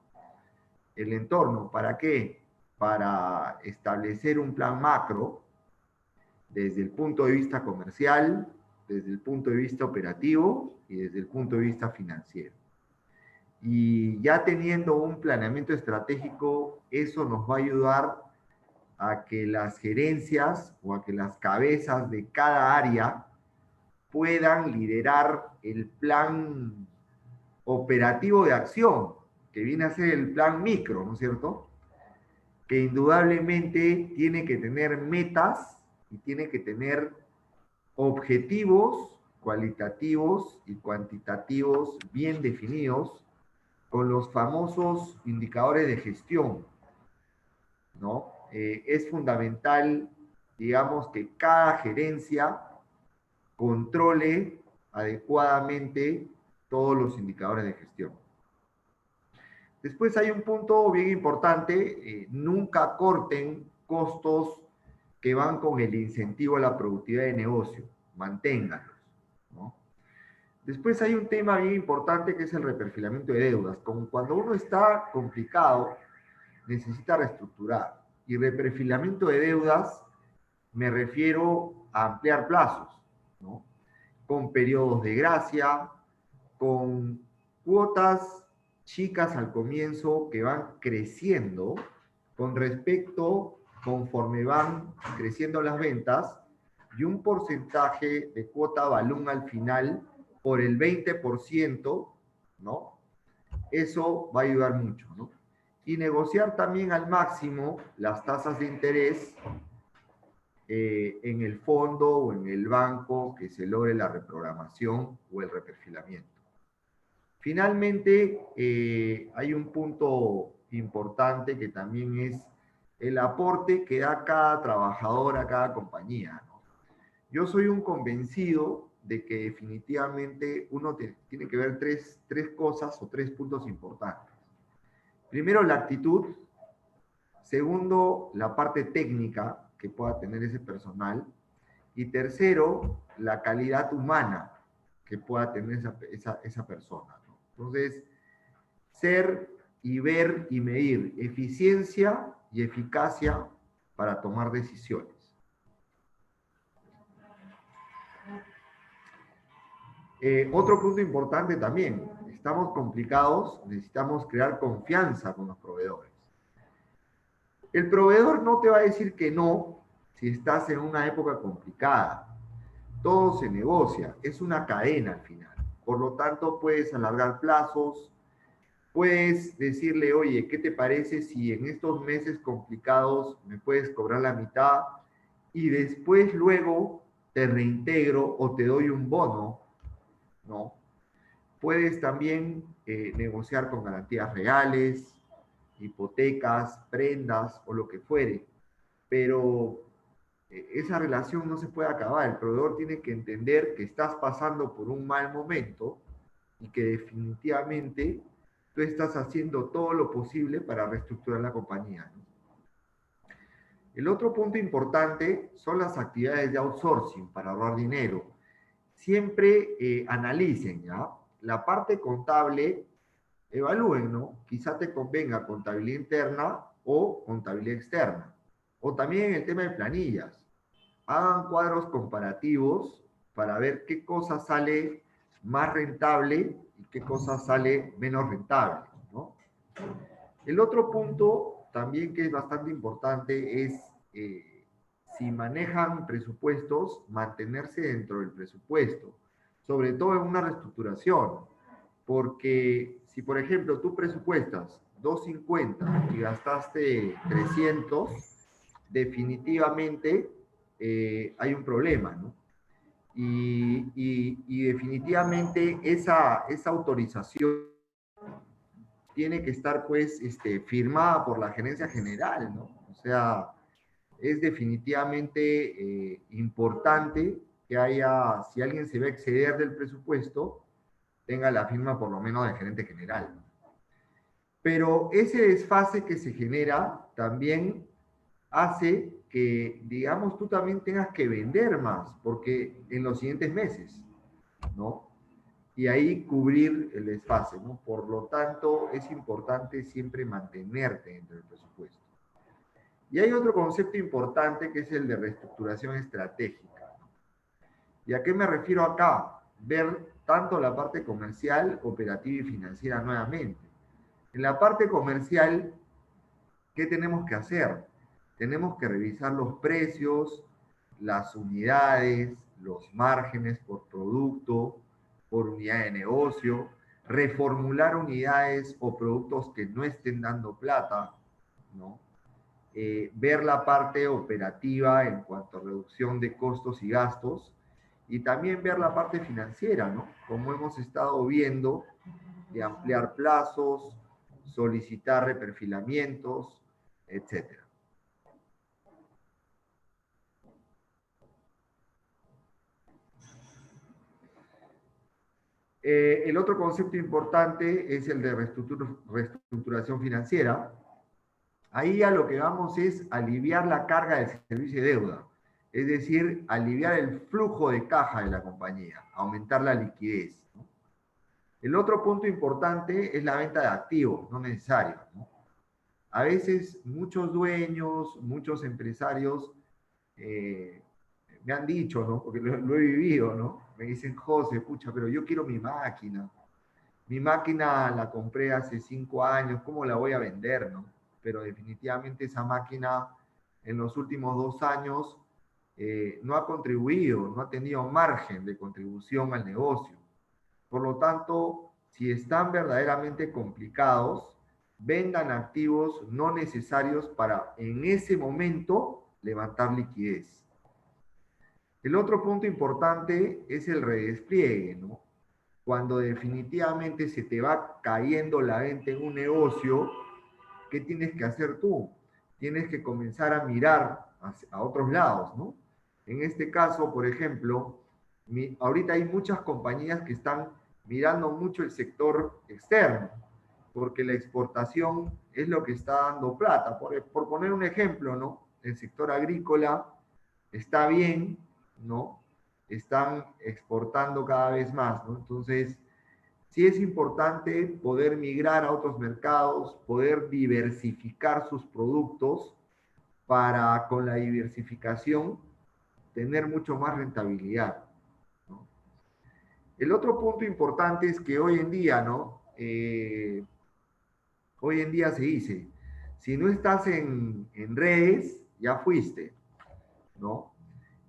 El entorno, ¿para qué? Para establecer un plan macro desde el punto de vista comercial, desde el punto de vista operativo y desde el punto de vista financiero. Y ya teniendo un planeamiento estratégico, eso nos va a ayudar a que las gerencias o a que las cabezas de cada área puedan liderar el plan operativo de acción, que viene a ser el plan micro, ¿no es cierto? Que indudablemente tiene que tener metas y tiene que tener objetivos cualitativos y cuantitativos bien definidos con los famosos indicadores de gestión, ¿no? Es fundamental, digamos, que cada gerencia controle adecuadamente todos los indicadores de gestión. Después hay un punto bien importante, nunca corten costos que van con el incentivo a la productividad de negocio, manténganlos, ¿no? Después hay un tema bien importante que es el reperfilamiento de deudas. Como cuando uno está complicado, necesita reestructurar. Y reperfilamiento de deudas me refiero a ampliar plazos, ¿no? Con periodos de gracia, con cuotas chicas al comienzo que van creciendo con respecto conforme van creciendo las ventas y un porcentaje de cuota balón al final por el 20%, ¿no? Eso va a ayudar mucho, ¿no? Y negociar también al máximo las tasas de interés en el fondo o en el banco que se logre la reprogramación o el reperfilamiento. Finalmente, hay un punto importante que también es el aporte que da cada trabajador a cada compañía, ¿no? Yo soy un convencido de que definitivamente uno tiene que ver tres cosas o tres puntos importantes. Primero, la actitud. Segundo, la parte técnica que pueda tener ese personal. Y tercero, la calidad humana que pueda tener esa persona, ¿no? Entonces, ser y ver y medir eficiencia y eficacia para tomar decisiones. Otro punto importante también, estamos complicados, necesitamos crear confianza con los proveedores. El proveedor no te va a decir que no si estás en una época complicada. Todo se negocia, es una cadena al final. Por lo tanto, puedes alargar plazos, puedes decirle, oye, ¿qué te parece si en estos meses complicados me puedes cobrar la mitad y después luego te reintegro o te doy un bono, ¿no? Puedes también negociar con garantías reales, hipotecas, prendas o lo que fuere, pero esa relación no se puede acabar. El proveedor tiene que entender que estás pasando por un mal momento y que definitivamente tú estás haciendo todo lo posible para reestructurar la compañía, ¿no? El otro punto importante son las actividades de outsourcing para ahorrar dinero. Siempre analicen, ¿ya? La parte contable, evalúen, ¿no? Quizá te convenga contabilidad interna o contabilidad externa. O también el tema de planillas. Hagan cuadros comparativos para ver qué cosa sale más rentable y qué cosa sale menos rentable, ¿no? El otro punto también que es bastante importante es si manejan presupuestos, mantenerse dentro del presupuesto, sobre todo en una reestructuración, porque si, por ejemplo, tú presupuestas 250 y gastaste 300, definitivamente hay un problema, ¿no? Y definitivamente esa autorización tiene que estar, pues, firmada por la gerencia general, ¿no? O sea, es definitivamente importante que haya, si alguien se va a exceder del presupuesto, tenga la firma por lo menos del gerente general. Pero ese desfase que se genera también hace que, digamos, tú también tengas que vender más, porque en los siguientes meses, ¿no? Y ahí cubrir el desfase, ¿no? Por lo tanto, es importante siempre mantenerte dentro del presupuesto. Y hay otro concepto importante que es el de reestructuración estratégica. ¿Y a qué me refiero acá? Ver tanto la parte comercial, operativa y financiera nuevamente. En la parte comercial, ¿qué tenemos que hacer? Tenemos que revisar los precios, las unidades, los márgenes por producto, por unidad de negocio, reformular unidades o productos que no estén dando plata, ¿no? Ver la parte operativa en cuanto a reducción de costos y gastos, y también ver la parte financiera, ¿no? Como hemos estado viendo, de ampliar plazos, solicitar reperfilamientos, etcétera. El otro concepto importante es el de reestructuración financiera. Ahí a lo que vamos es aliviar la carga del servicio de deuda, es decir, aliviar el flujo de caja de la compañía, aumentar la liquidez, ¿no? El otro punto importante es la venta de activos, no necesarios, ¿no? A veces muchos dueños, muchos empresarios me han dicho, ¿no? Porque lo he vivido, ¿no? Me dicen, José, pucha, pero yo quiero mi máquina. Mi máquina la compré hace 5 años, ¿cómo la voy a vender, no? Pero definitivamente esa máquina en los últimos 2 años no ha contribuido, no ha tenido margen de contribución al negocio. Por lo tanto, si están verdaderamente complicados, vendan activos no necesarios para en ese momento levantar liquidez. El otro punto importante es el redespliegue, ¿no? Cuando definitivamente se te va cayendo la venta en un negocio, ¿qué tienes que hacer tú? Tienes que comenzar a mirar a otros lados, ¿no? En este caso, por ejemplo, ahorita hay muchas compañías que están mirando mucho el sector externo, porque la exportación es lo que está dando plata. Por poner un ejemplo, ¿no? El sector agrícola está bien, ¿no? Están exportando cada vez más, ¿no? Entonces, sí es importante poder migrar a otros mercados, poder diversificar sus productos para, con la diversificación, tener mucho más rentabilidad, ¿no? El otro punto importante es que hoy en día, ¿no? Hoy en día se dice, si no estás en redes, ya fuiste, ¿no?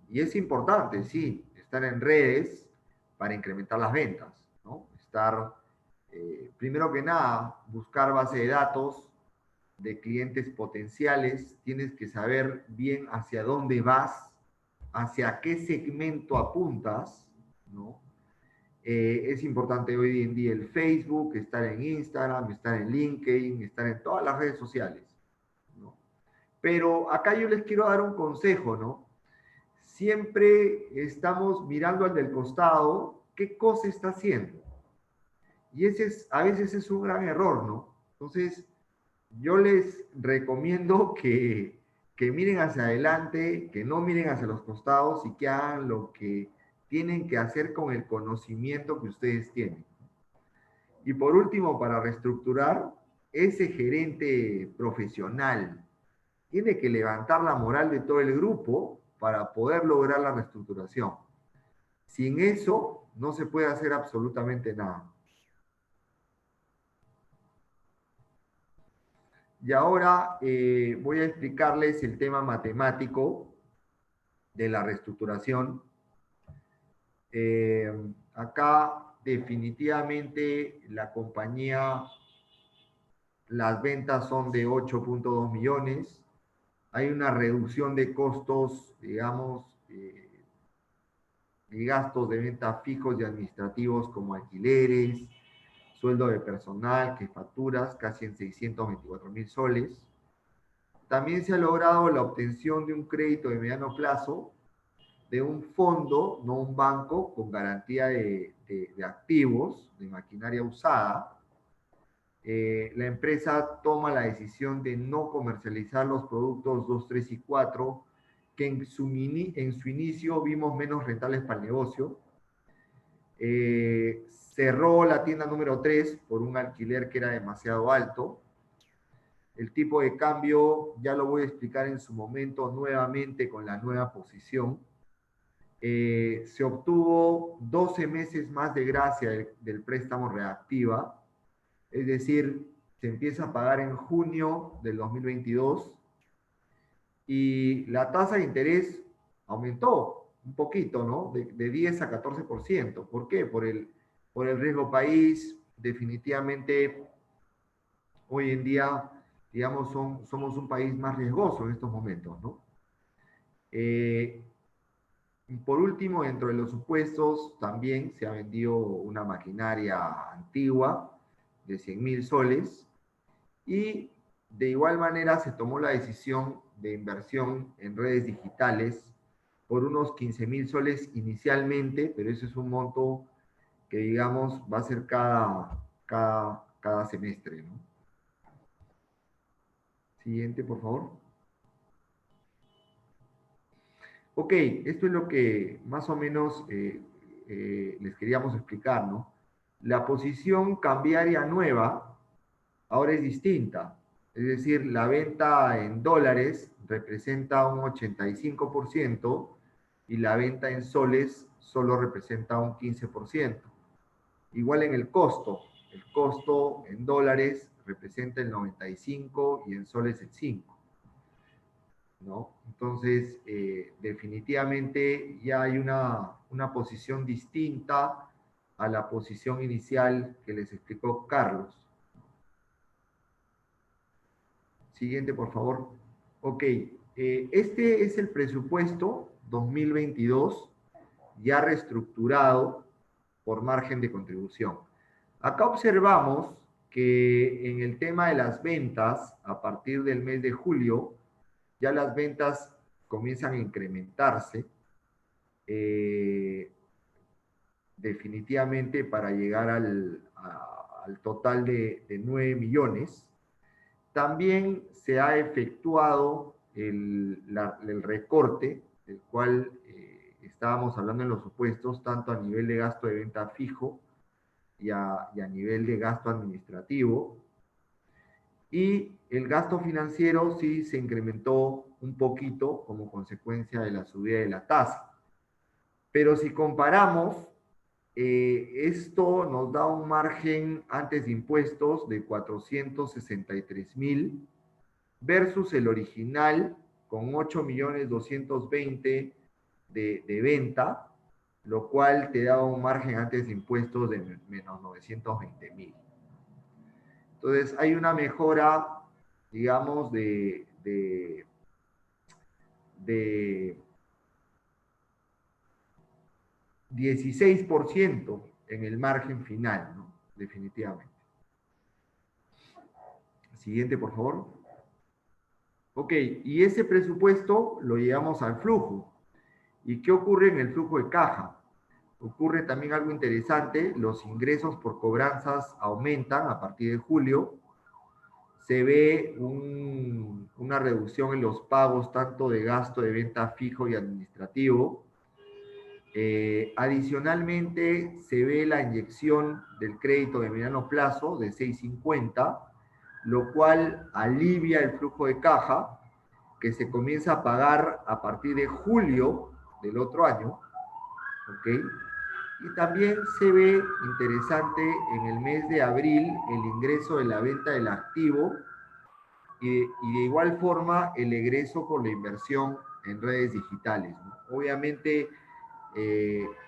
Y es importante, sí, estar en redes para incrementar las ventas, ¿no? Estar, primero que nada, buscar base de datos de clientes potenciales, tienes que saber bien hacia dónde vas, hacia qué segmento apuntas, ¿no? Es importante hoy en día el Facebook, estar en Instagram, estar en LinkedIn, estar en todas las redes sociales, ¿no? Pero acá yo les quiero dar un consejo, ¿no? Siempre estamos mirando al del costado, qué cosa está haciendo. Y a veces es un gran error, ¿no? Entonces, yo les recomiendo que miren hacia adelante, que no miren hacia los costados y que hagan lo que tienen que hacer con el conocimiento que ustedes tienen. Y por último, para reestructurar, ese gerente profesional tiene que levantar la moral de todo el grupo para poder lograr la reestructuración. Sin eso, no se puede hacer absolutamente nada. Y ahora voy a explicarles el tema matemático de la reestructuración. Acá definitivamente la compañía, las ventas son de 8.2 millones. Hay una reducción de costos, digamos, y gastos de venta fijos y administrativos como alquileres, sueldo de personal, jefaturas, casi en 624.000 soles. También se ha logrado la obtención de un crédito de mediano plazo de un fondo, no un banco, con garantía de activos, de maquinaria usada. La empresa toma la decisión de no comercializar los productos 2, 3 y 4, que en su inicio vimos menos rentables para el negocio. Cerró la tienda número 3 por un alquiler que era demasiado alto. El tipo de cambio ya lo voy a explicar en su momento nuevamente con la nueva posición. Se obtuvo 12 meses más de gracia del préstamo Reactiva, es decir, se empieza a pagar en junio del 2022 y la tasa de interés aumentó un poquito, ¿no? De 10 a 14%. ¿Por qué? Por el riesgo país. Definitivamente, hoy en día, digamos, somos un país más riesgoso en estos momentos, ¿no? Por último, dentro de los supuestos, también se ha vendido una maquinaria antigua de 100.000 soles y de igual manera se tomó la decisión de inversión en redes digitales por unos 15.000 soles inicialmente, pero ese es un monto que, digamos, va a ser cada semestre, ¿no? Siguiente, por favor. Ok, esto es lo que más o menos les queríamos explicar, ¿no? La posición cambiaria nueva ahora es distinta. Es decir, la venta en dólares representa un 85% y la venta en soles solo representa un 15%. Igual en el costo en dólares representa el 95% y en soles el 5%. ¿No? Entonces, definitivamente ya hay una posición distinta a la posición inicial que les explicó Carlos. Siguiente, por favor. Ok, este es el presupuesto 2022 ya reestructurado por margen de contribución. Acá observamos que en el tema de las ventas, a partir del mes de julio, ya las ventas comienzan a incrementarse definitivamente para llegar al total de 9 millones. También se ha efectuado el recorte, del cual estábamos hablando en los supuestos, tanto a nivel de gasto de venta fijo y a nivel de gasto administrativo. Y el gasto financiero sí se incrementó un poquito como consecuencia de la subida de la tasa. Pero si comparamos, esto nos da un margen antes de impuestos de 463.000 versus el original con 8.220.000 de venta, lo cual te da un margen antes de impuestos de menos 920.000. Entonces, hay una mejora, digamos, de 16% en el margen final, ¿no? Definitivamente. Siguiente, por favor. Ok, y ese presupuesto lo llevamos al flujo. ¿Y qué ocurre en el flujo de caja? Ocurre también algo interesante, los ingresos por cobranzas aumentan a partir de julio, se ve una reducción en los pagos tanto de gasto de venta fijo y administrativo. Adicionalmente, se ve la inyección del crédito de mediano plazo de 650, lo cual alivia el flujo de caja que se comienza a pagar a partir de julio del otro año. ¿Ok? Y también se ve interesante en el mes de abril el ingreso de la venta del activo y de igual forma el egreso por la inversión en redes digitales, ¿no? Obviamente,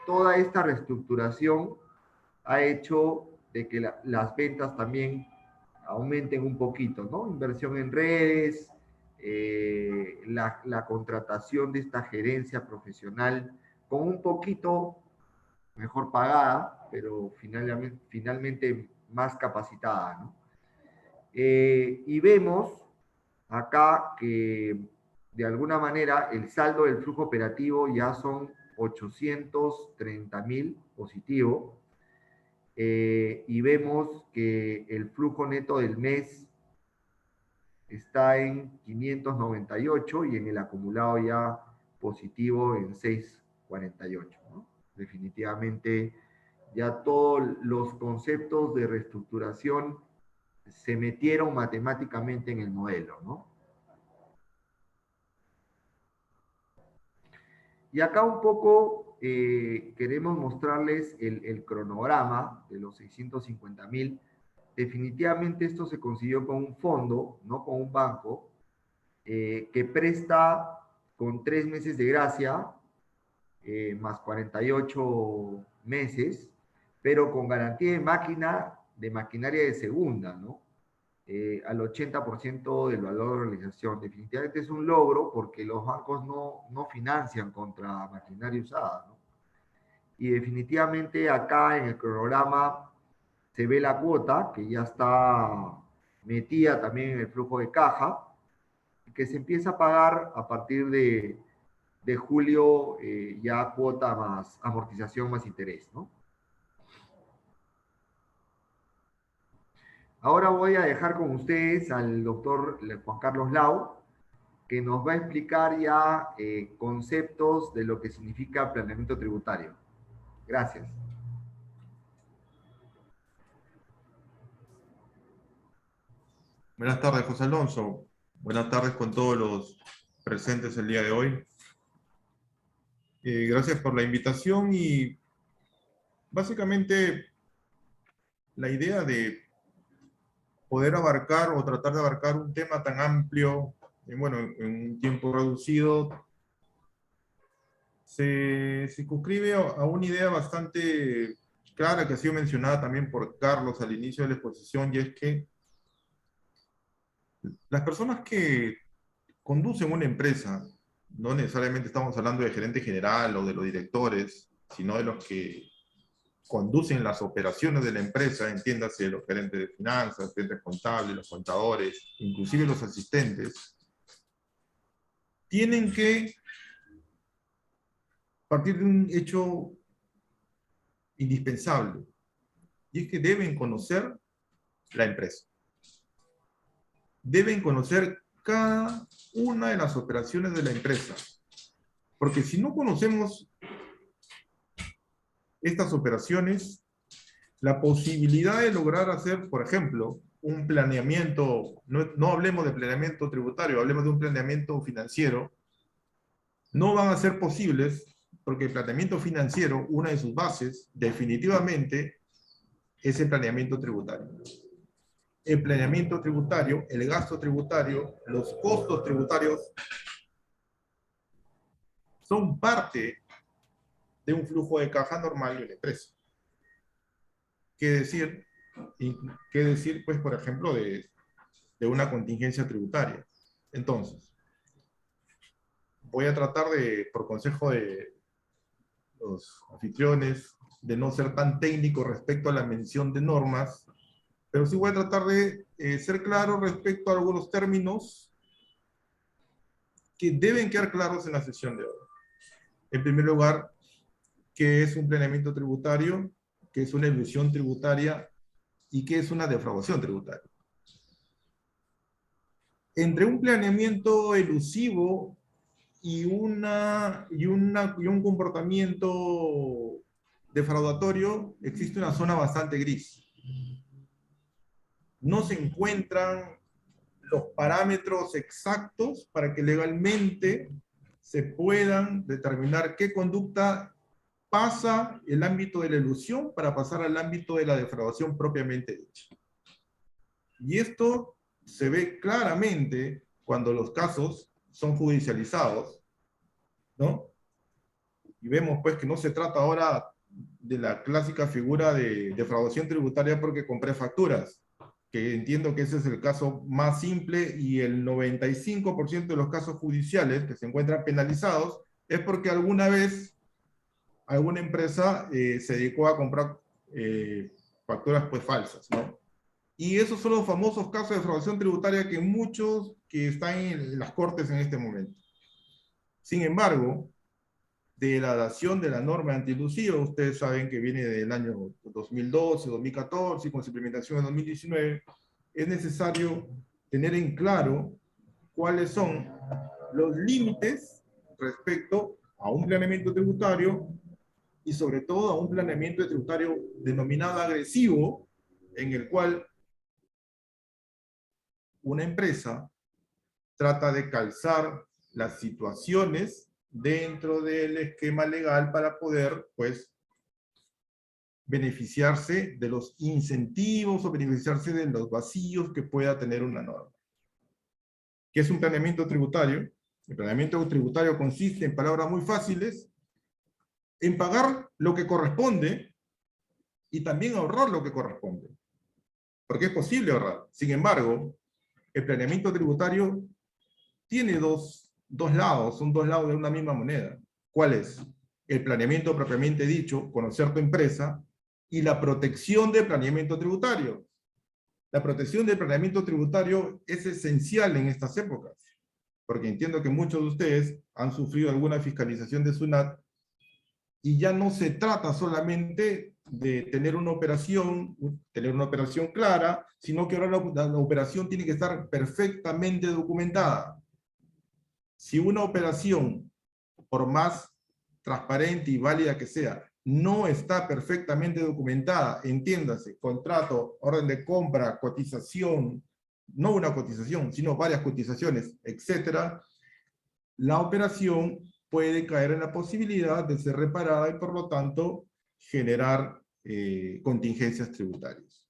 toda esta reestructuración ha hecho de que las ventas también aumenten un poquito, ¿no? Inversión en redes, la contratación de esta gerencia profesional con un poquito mejor pagada, pero finalmente más capacitada, ¿no? Y vemos acá que de alguna manera el saldo del flujo operativo ya son 830.000 positivo, y vemos que el flujo neto del mes está en 598 y en el acumulado ya positivo en 648, ¿no? Definitivamente ya todos los conceptos de reestructuración se metieron matemáticamente en el modelo, ¿no? Y acá un poco queremos mostrarles el cronograma de los 650.000. Definitivamente esto se consiguió con un fondo, no con un banco, que presta con 3 meses de gracia, más 48 meses, pero con garantía de maquinaria de segunda, ¿no? Al 80% del valor de realización. Definitivamente es un logro porque los bancos no financian contra maquinaria usada, ¿no? Y definitivamente acá en el cronograma se ve la cuota que ya está metida también en el flujo de caja, que se empieza a pagar a partir de julio, ya cuota más amortización más interés, ¿no? Ahora voy a dejar con ustedes al doctor Juan Carlos Lau, que nos va a explicar ya conceptos de lo que significa planeamiento tributario. Gracias.
Buenas tardes, José Alonso. Buenas tardes con todos los presentes el día de hoy. Gracias por la invitación y básicamente la idea de poder abarcar o tratar de abarcar un tema tan amplio, bueno, en un tiempo reducido, se circunscribe a una idea bastante clara que ha sido mencionada también por Carlos al inicio de la exposición, y es que las personas que conducen una empresa, no necesariamente estamos hablando de gerente general o de los directores, sino de los que conducen las operaciones de la empresa, entiéndase los gerentes de finanzas, gerentes contables, los contadores, inclusive los asistentes, tienen que partir de un hecho indispensable, y es que deben conocer la empresa. Deben conocer cada una de las operaciones de la empresa, porque si no conocemos estas operaciones, la posibilidad de lograr hacer, por ejemplo, un planeamiento, no hablemos de planeamiento tributario, hablemos de un planeamiento financiero, no van a ser posibles, porque el planeamiento financiero, una de sus bases, definitivamente, es el planeamiento tributario. El planeamiento tributario, el gasto tributario, los costos tributarios, son parte de un flujo de caja normal de una empresa. ¿Qué decir, pues, por ejemplo, de una contingencia tributaria? Entonces, voy a tratar de, por consejo de los anfitriones, de no ser tan técnico respecto a la mención de normas, pero sí voy a tratar de ser claro respecto a algunos términos que deben quedar claros en la sesión de hoy. En primer lugar, ¿qué es un planeamiento tributario? ¿Qué es una elusión tributaria? ¿Y qué es una defraudación tributaria? Entre un planeamiento elusivo y un comportamiento defraudatorio existe una zona bastante gris. No se encuentran los parámetros exactos para que legalmente se puedan determinar qué conducta pasa el ámbito de la elusión para pasar al ámbito de la defraudación propiamente dicha. Y esto se ve claramente cuando los casos son judicializados ¿no? Y vemos pues que no se trata ahora de la clásica figura de defraudación tributaria porque compré facturas, que entiendo que ese es el caso más simple, y el 95% de los casos judiciales que se encuentran penalizados es porque alguna vez alguna empresa se dedicó a comprar facturas pues falsas, ¿no? Y esos son los famosos casos de defraudación tributaria que muchos que están en las cortes en este momento. Sin embargo, de la dación de la norma antielusiva, ustedes saben que viene del año 2012, 2014, y con su implementación en 2019, es necesario tener en claro cuáles son los límites respecto a un planeamiento tributario y sobre todo a un planeamiento tributario denominado agresivo, en el cual una empresa trata de calzar las situaciones dentro del esquema legal para poder, pues, beneficiarse de los incentivos o beneficiarse de los vacíos que pueda tener una norma. ¿Qué es un planeamiento tributario? El planeamiento tributario consiste, en palabras muy fáciles, en pagar lo que corresponde y también ahorrar lo que corresponde. Porque es posible ahorrar. Sin embargo, el planeamiento tributario tiene dos lados, son dos lados de una misma moneda. ¿Cuál es? El planeamiento propiamente dicho, conocer tu empresa, y la protección del planeamiento tributario. La protección del planeamiento tributario es esencial en estas épocas, porque entiendo que muchos de ustedes han sufrido alguna fiscalización de SUNAT, y ya no se trata solamente de tener una operación clara, sino que ahora la operación tiene que estar perfectamente documentada. Si una operación, por más transparente y válida que sea, no está perfectamente documentada, entiéndase, contrato, orden de compra, cotización, no una cotización, sino varias cotizaciones, etc., la operación puede caer en la posibilidad de ser reparada y por lo tanto generar contingencias tributarias.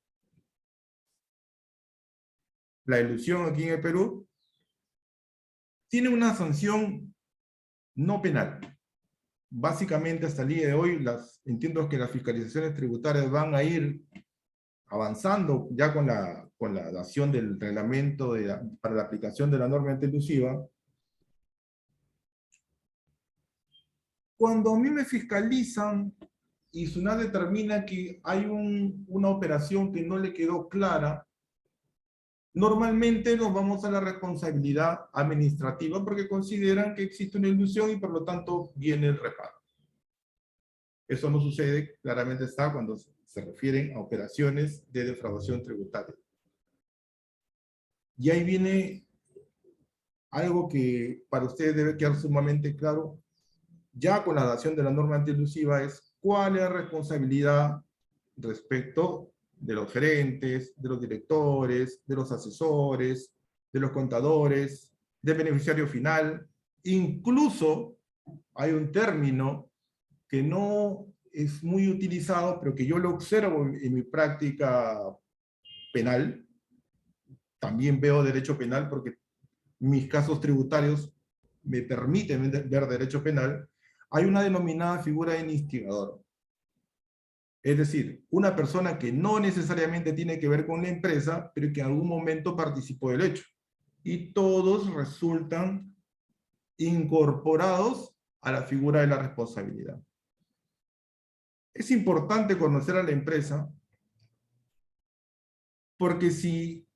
La elusión aquí en el Perú tiene una sanción no penal. Básicamente hasta el día de hoy entiendo que las fiscalizaciones tributarias van a ir avanzando ya con la dación del reglamento para la aplicación de la norma antielusiva. Cuando a mí me fiscalizan y SUNAT determina que hay una operación que no le quedó clara, normalmente nos vamos a la responsabilidad administrativa porque consideran que existe una ilusión y por lo tanto viene el reparo. Eso no sucede, claramente está cuando se refieren a operaciones de defraudación tributaria. Y ahí viene algo que para ustedes debe quedar sumamente claro, ya con la dación de la norma antielusiva, es cuál es la responsabilidad respecto de los gerentes, de los directores, de los asesores, de los contadores, del beneficiario final. Incluso hay un término que no es muy utilizado, pero que yo lo observo en mi práctica penal. También veo derecho penal porque mis casos tributarios me permiten ver derecho penal. Hay una denominada figura de instigador. Es decir, una persona que no necesariamente tiene que ver con la empresa, pero que en algún momento participó del hecho. Y todos resultan incorporados a la figura de la responsabilidad. Es importante conocer a la empresa, porque si,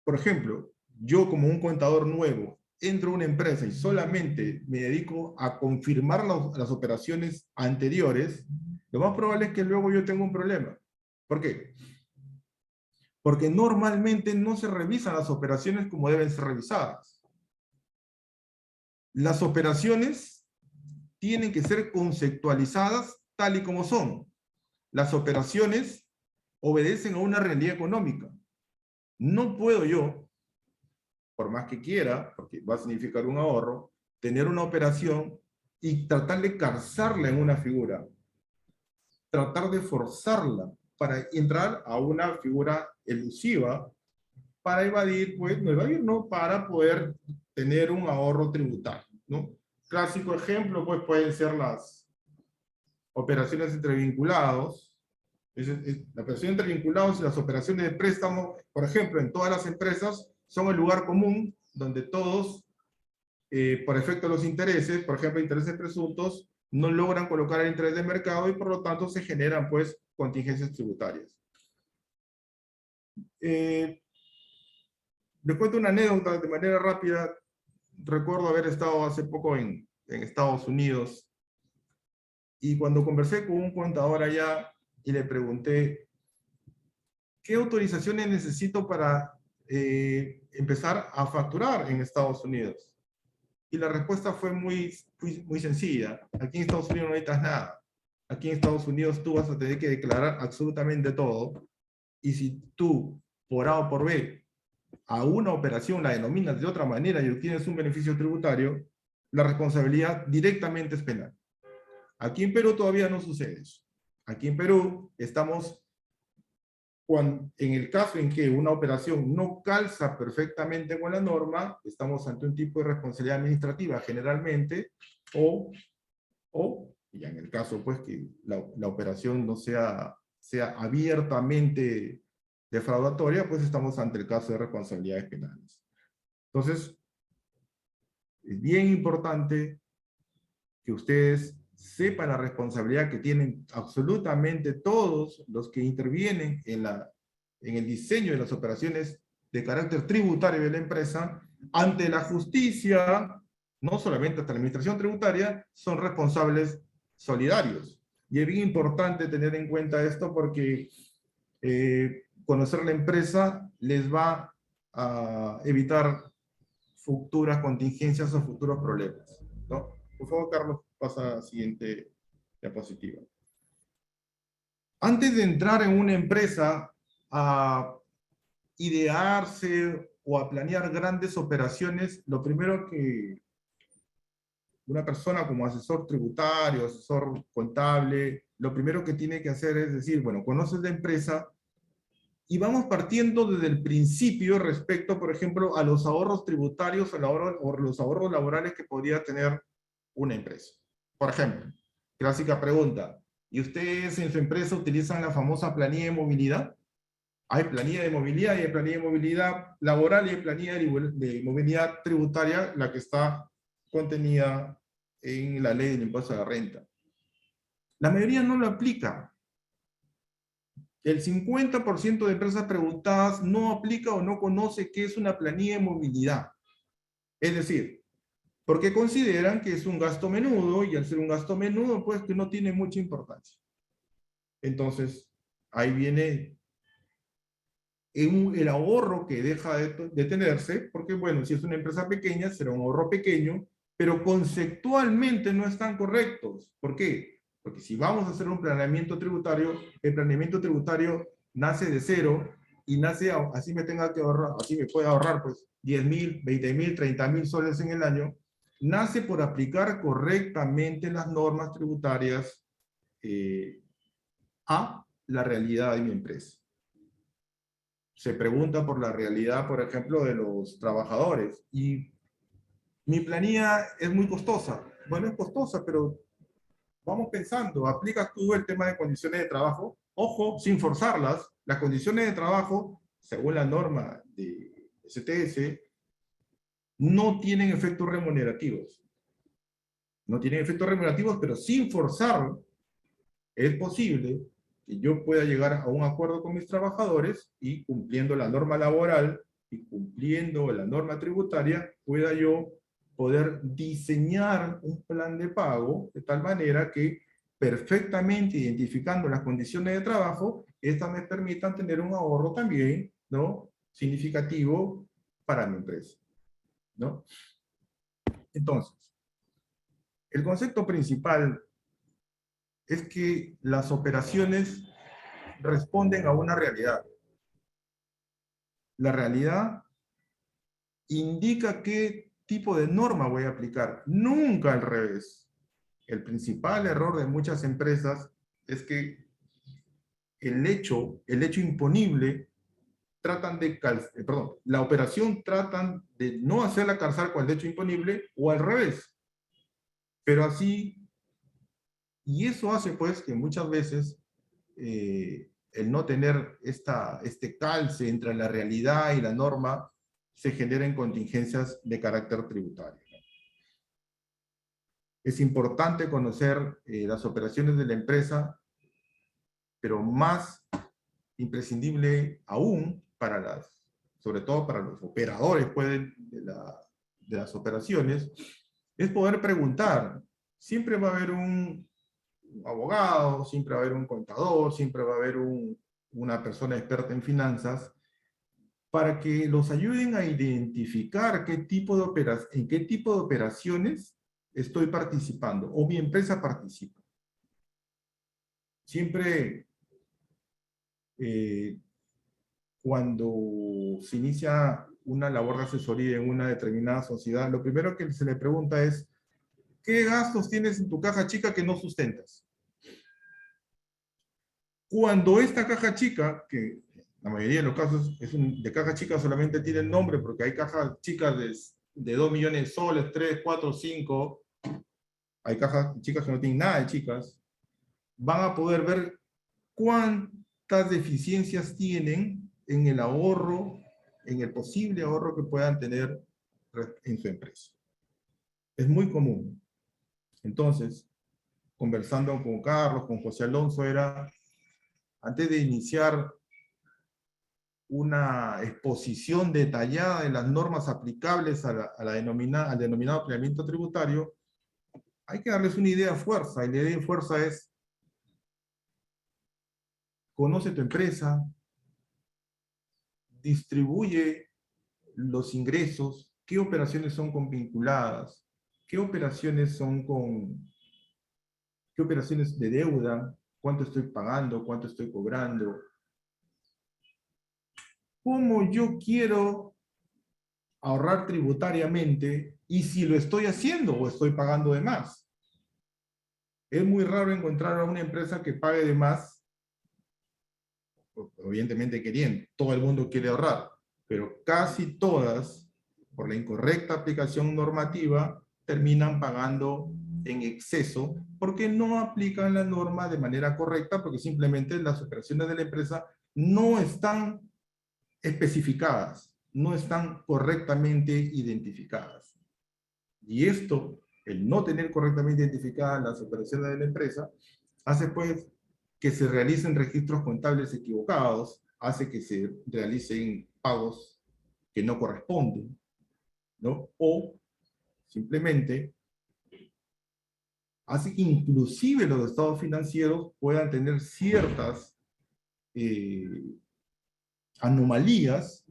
por ejemplo, yo como un contador nuevo entro a una empresa y solamente me dedico a confirmar las operaciones anteriores, lo más probable es que luego yo tenga un problema. ¿Por qué? Porque normalmente no se revisan las operaciones como deben ser revisadas. Las operaciones tienen que ser conceptualizadas tal y como son. Las operaciones obedecen a una realidad económica. No puedo yo, por más que quiera, porque va a significar un ahorro, tener una operación y tratar de calzarla en una figura. Tratar de forzarla para entrar a una figura elusiva para evadir, pues, no evadir, no, para poder tener un ahorro tributario, ¿no? clásico ejemplo, pues pueden ser las operaciones entre vinculados. La operación entre vinculados y las operaciones de préstamo, por ejemplo, en todas las empresas, son el lugar común donde todos, por efecto de los intereses, por ejemplo, intereses presuntos, no logran colocar el interés de mercado y por lo tanto se generan, pues, contingencias tributarias. Les cuento una anécdota de manera rápida. Recuerdo haber estado hace poco en Estados Unidos y cuando conversé con un contador allá y le pregunté ¿qué autorizaciones necesito para empezar a facturar en Estados Unidos? Y la respuesta fue muy sencilla. Aquí en Estados Unidos no necesitas nada. Aquí en Estados Unidos tú vas a tener que declarar absolutamente todo. Y si tú, por A o por B, a una operación la denominas de otra manera y obtienes un beneficio tributario, la responsabilidad directamente es penal. Aquí en Perú todavía no sucede eso. Aquí en Perú estamos, en el caso en que una operación no calza perfectamente con la norma, estamos ante un tipo de responsabilidad administrativa generalmente, o ya en el caso pues que la operación no sea abiertamente defraudatoria, pues estamos ante el caso de responsabilidades penales. Entonces, es bien importante que ustedes sepan la responsabilidad que tienen absolutamente todos los que intervienen en el diseño de las operaciones de carácter tributario de la empresa, ante la justicia, no solamente ante la administración tributaria, son responsables solidarios. Y es bien importante tener en cuenta esto porque conocer la empresa les va a evitar futuras contingencias o futuros problemas, ¿no? Por favor, Carlos, pasa a la siguiente diapositiva. Antes de entrar en una empresa a idearse o a planear grandes operaciones, lo primero que una persona como asesor tributario, asesor contable, lo primero que tiene que hacer es decir, bueno, conoces la empresa y vamos partiendo desde el principio respecto, por ejemplo, a los ahorros tributarios o los ahorros laborales que podría tener una empresa. Por ejemplo, clásica pregunta, ¿y ustedes en su empresa utilizan la famosa planilla de movilidad? Hay planilla de movilidad y hay planilla de movilidad laboral y hay planilla de movilidad tributaria, la que está contenida en la ley del impuesto a la renta. La mayoría no lo aplica. El 50% de empresas preguntadas no aplica o no conoce qué es una planilla de movilidad. Es decir, porque consideran que es un gasto menudo y al ser un gasto menudo, pues que no tiene mucha importancia. Entonces, ahí viene el ahorro que deja de tenerse, porque bueno, si es una empresa pequeña, será un ahorro pequeño, pero conceptualmente no están correctos. ¿Por qué? Porque si vamos a hacer un planeamiento tributario, el planeamiento tributario nace de cero y nace, así me tenga que ahorrar, así me puede ahorrar pues 10.000, 20.000, 30.000 soles en el año, nace por aplicar correctamente las normas tributarias a la realidad de mi empresa. Se pregunta por la realidad, por ejemplo, de los trabajadores. Y mi planilla es muy costosa. Bueno, es costosa, pero vamos pensando, aplicas tú el tema de condiciones de trabajo, ojo, sin forzarlas, las condiciones de trabajo, según la norma de STS, no tienen efectos remunerativos. No tienen efectos remunerativos, pero sin forzarlo, es posible que yo pueda llegar a un acuerdo con mis trabajadores y cumpliendo la norma laboral y cumpliendo la norma tributaria, pueda yo poder diseñar un plan de pago de tal manera que perfectamente identificando las condiciones de trabajo, estas me permitan tener un ahorro también, ¿no?, significativo para mi empresa, ¿no? Entonces, el concepto principal es que las operaciones responden a una realidad. La realidad indica qué tipo de norma voy a aplicar, nunca al revés. El principal error de muchas empresas es que el hecho imponible la operación tratan de no hacerla calzar con el hecho imponible o al revés. Pero así, y eso hace pues que muchas veces el no tener este calce entre la realidad y la norma se generen contingencias de carácter tributario. Es importante conocer las operaciones de la empresa, pero más imprescindible aún sobre todo para los operadores pues, de las operaciones, es poder preguntar. Siempre va a haber un abogado, siempre va a haber un contador, siempre va a haber una persona experta en finanzas, para que los ayuden a identificar en qué tipo de operaciones estoy participando, o mi empresa participa. Siempre, cuando se inicia una labor de asesoría en una determinada sociedad, lo primero que se le pregunta es, ¿qué gastos tienes en tu caja chica que no sustentas? Cuando esta caja chica, que la mayoría de los casos de caja chica solamente tiene el nombre, porque hay cajas chicas de 2 millones de soles, 3, 4, 5, hay cajas chicas que no tienen nada de chicas, van a poder ver cuántas deficiencias tienen en el ahorro, en el posible ahorro que puedan tener en su empresa. Es muy común. Entonces, conversando con Carlos, con José Alonso, antes de iniciar una exposición detallada de las normas aplicables al denominado planeamiento tributario, hay que darles una idea de fuerza, y la idea de fuerza es: conoce tu empresa, distribuye los ingresos, qué operaciones son con vinculadas, qué operaciones de deuda, cuánto estoy pagando, cuánto estoy cobrando, cómo yo quiero ahorrar tributariamente y si lo estoy haciendo o estoy pagando de más. Es muy raro encontrar a una empresa que pague de más, evidentemente queriendo, todo el mundo quiere ahorrar, pero casi todas, por la incorrecta aplicación normativa, terminan pagando en exceso porque no aplican la norma de manera correcta, porque simplemente las operaciones de la empresa no están especificadas, no están correctamente identificadas. Y esto, el no tener correctamente identificadas las operaciones de la empresa, hace pues que se realicen registros contables equivocados, hace que se realicen pagos que no corresponden, ¿no? O simplemente hace que inclusive los estados financieros puedan tener ciertas anomalías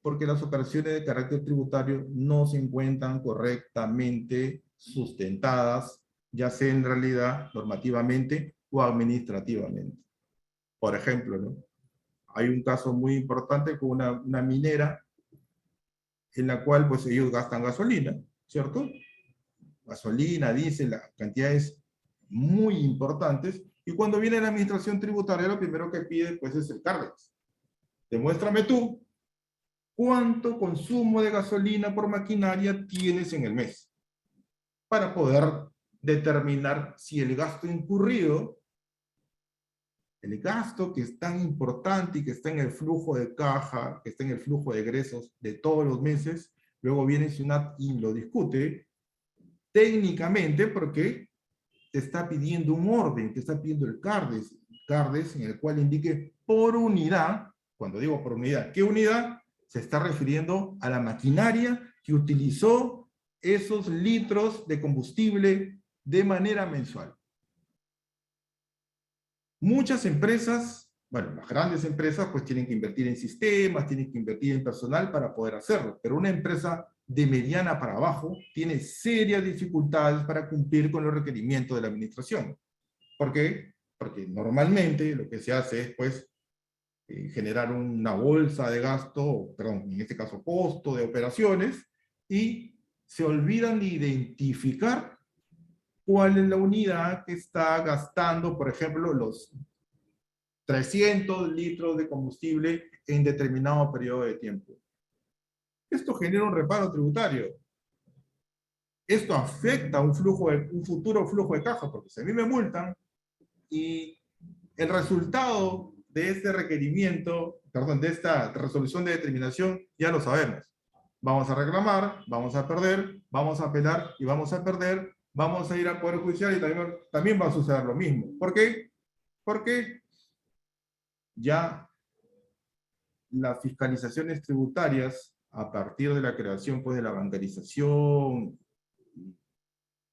porque las operaciones de carácter tributario no se encuentran correctamente sustentadas, ya sea en realidad normativamente o administrativamente. Por ejemplo, ¿no? Hay un caso muy importante con una minera en la cual pues ellos gastan gasolina, ¿cierto? Gasolina, diésel, las cantidades muy importantes, y cuando viene la administración tributaria lo primero que pide pues es el CARDEX. Demuéstrame tú cuánto consumo de gasolina por maquinaria tienes en el mes, para poder determinar si el gasto incurrido, el gasto que es tan importante y que está en el flujo de caja, que está en el flujo de egresos de todos los meses, luego viene SUNAT y lo discute técnicamente porque te está pidiendo un orden, te está pidiendo el CARDES en el cual indique por unidad. Cuando digo por unidad, ¿qué unidad? Se está refiriendo a la maquinaria que utilizó esos litros de combustible de manera mensual. Muchas empresas, bueno, las grandes empresas pues tienen que invertir en sistemas, tienen que invertir en personal para poder hacerlo, pero una empresa de mediana para abajo tiene serias dificultades para cumplir con los requerimientos de la administración. ¿Por qué? Porque normalmente lo que se hace es pues generar una bolsa de gasto, perdón, en este caso costo de operaciones, y se olvidan de identificar cuál es la unidad que está gastando, por ejemplo, los 300 litros de combustible en determinado periodo de tiempo. Esto genera un reparo tributario. esto afecta un futuro flujo de caja, porque si a mí me multan y el resultado de este requerimiento, perdón, de esta resolución de determinación, ya lo sabemos. Vamos a reclamar, vamos a perder, vamos a apelar y vamos a perder, vamos a ir al Poder Judicial y también va a suceder lo mismo. ¿Por qué? Porque ya las fiscalizaciones tributarias, a partir de la creación pues, de la bancarización,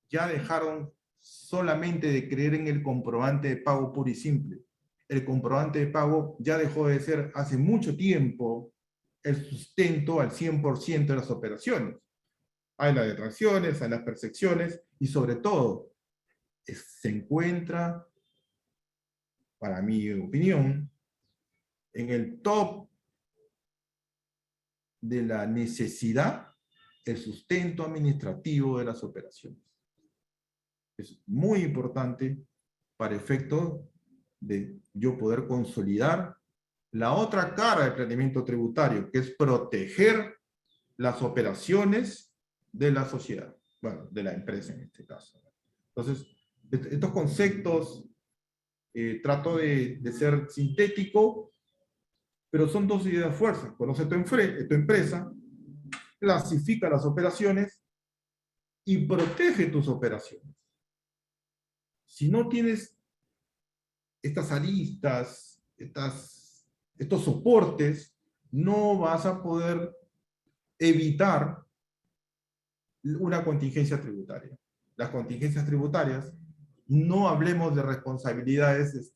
ya dejaron solamente de creer en el comprobante de pago puro y simple. El comprobante de pago ya dejó de ser hace mucho tiempo el sustento al 100% de las operaciones. Hay las detracciones, hay las percepciones, y sobre todo, se encuentra, para mi opinión, en el top de la necesidad, el sustento administrativo de las operaciones. Es muy importante para efecto de yo poder consolidar la otra cara del planeamiento tributario, que es proteger las operaciones de la sociedad, bueno, de la empresa en este caso. Entonces, estos conceptos, trato de ser sintético, pero son dos ideas fuerzas. Conoce tu empresa, clasifica las operaciones y protege tus operaciones. Si no tienes estas aristas, estos soportes, no vas a poder evitar una contingencia tributaria. Las contingencias tributarias, no hablemos de responsabilidades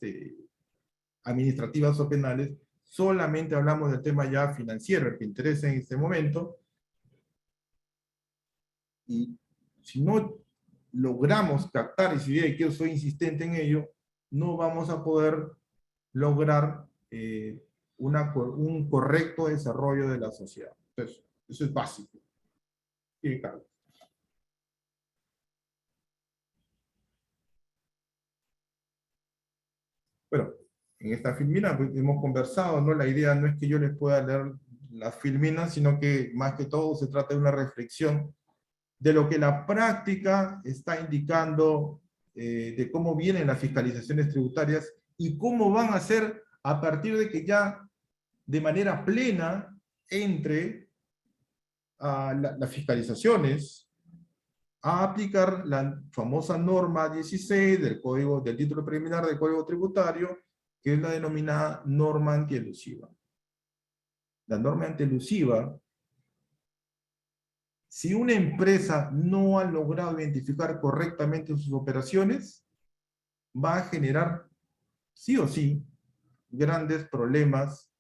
administrativas o penales, solamente hablamos del tema ya financiero, el que interesa en este momento, y si no logramos captar esa idea, y que yo soy insistente en ello, no vamos a poder lograr un correcto desarrollo de la sociedad. Entonces, eso es básico. Sí, Carlos. Bueno, en esta filmina pues, hemos conversado, ¿no? La idea no es que yo les pueda leer la filmina, sino que más que todo se trata de una reflexión de lo que la práctica está indicando, de cómo vienen las fiscalizaciones tributarias y cómo van a ser a partir de que ya de manera plena entre las fiscalizaciones a aplicar la famosa norma 16 del título preliminar del Código Tributario, que es la denominada norma antielusiva. La norma antielusiva, si una empresa no ha logrado identificar correctamente sus operaciones, va a generar, sí o sí, grandes problemas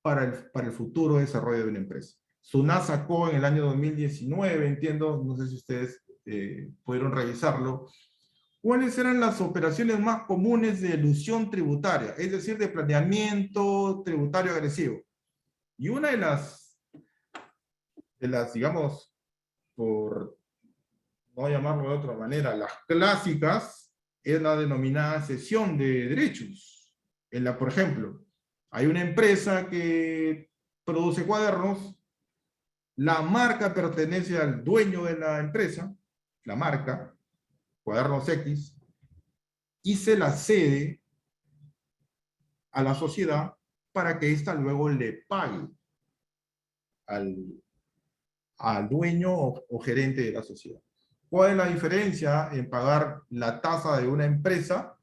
para el futuro desarrollo de una empresa. SUNAT sacó en el año 2019, entiendo, no sé si ustedes pudieron revisarlo, cuáles eran las operaciones más comunes de elusión tributaria, es decir, de planeamiento tributario agresivo. Y una de las, digamos, por no llamarlo de otra manera, las clásicas, es la denominada cesión de derechos. Por ejemplo, hay una empresa que produce cuadernos, la marca pertenece al dueño de la empresa, la marca, Cuadernos X, y se la cede a la sociedad para que ésta luego le pague al dueño o gerente de la sociedad. ¿Cuál es la diferencia en pagar la tasa de una empresa,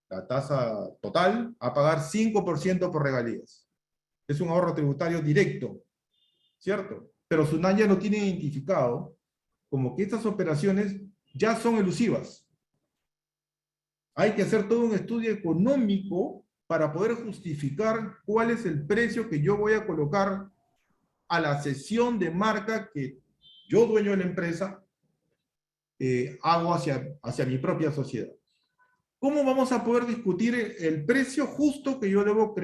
la tasa total, a pagar 5% por regalías? Es un ahorro tributario directo, ¿cierto? Pero SUNAT ya lo tiene identificado como que estas operaciones ya son elusivas. Hay que hacer todo un estudio económico para poder justificar cuál es el precio que yo voy a colocar a la cesión de marca que yo, dueño de la empresa, hago hacia mi propia sociedad. ¿Cómo vamos a poder discutir el precio justo que yo debo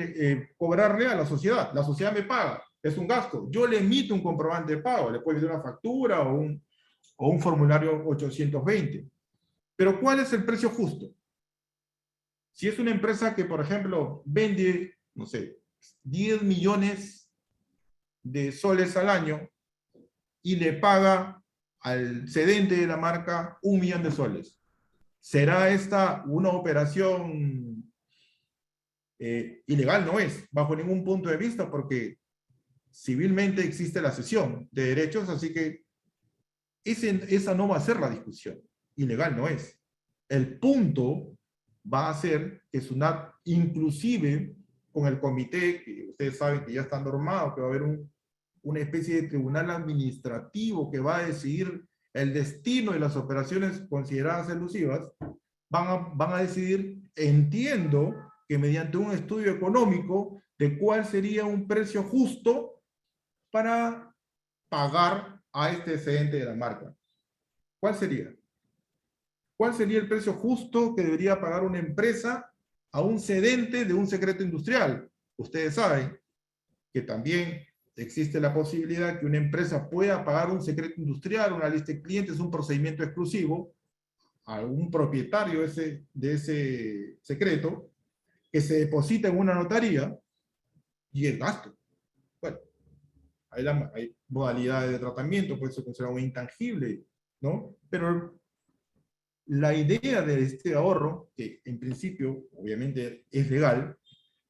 cobrarle a la sociedad? La sociedad me paga, es un gasto. Yo le emito un comprobante de pago, le puedo emitir una factura o un formulario 820. Pero ¿cuál es el precio justo? Si es una empresa que, por ejemplo, vende, no sé, 10 millones de soles al año y le paga al cedente de la marca 1 millón de soles. ¿Será esta una operación ilegal? No es, bajo ningún punto de vista, porque civilmente existe la cesión de derechos, así que esa no va a ser la discusión. Ilegal no es. El punto va a ser que SUNAT, inclusive con el comité, que ustedes saben que ya está normado, que va a haber una especie de tribunal administrativo que va a decidir el destino de las operaciones consideradas elusivas, van a decidir, entiendo, que mediante un estudio económico de cuál sería un precio justo para pagar a este excedente de la marca. ¿Cuál sería? ¿Cuál sería el precio justo que debería pagar una empresa a un cedente de un secreto industrial? Ustedes saben que también existe la posibilidad que una empresa pueda pagar un secreto industrial, una lista de clientes, un procedimiento exclusivo, a un propietario de ese secreto, que se deposita en una notaría y el gasto. Bueno, hay modalidades de tratamiento, puede ser considerado un intangible, ¿no? Pero la idea de este ahorro, que en principio obviamente es legal,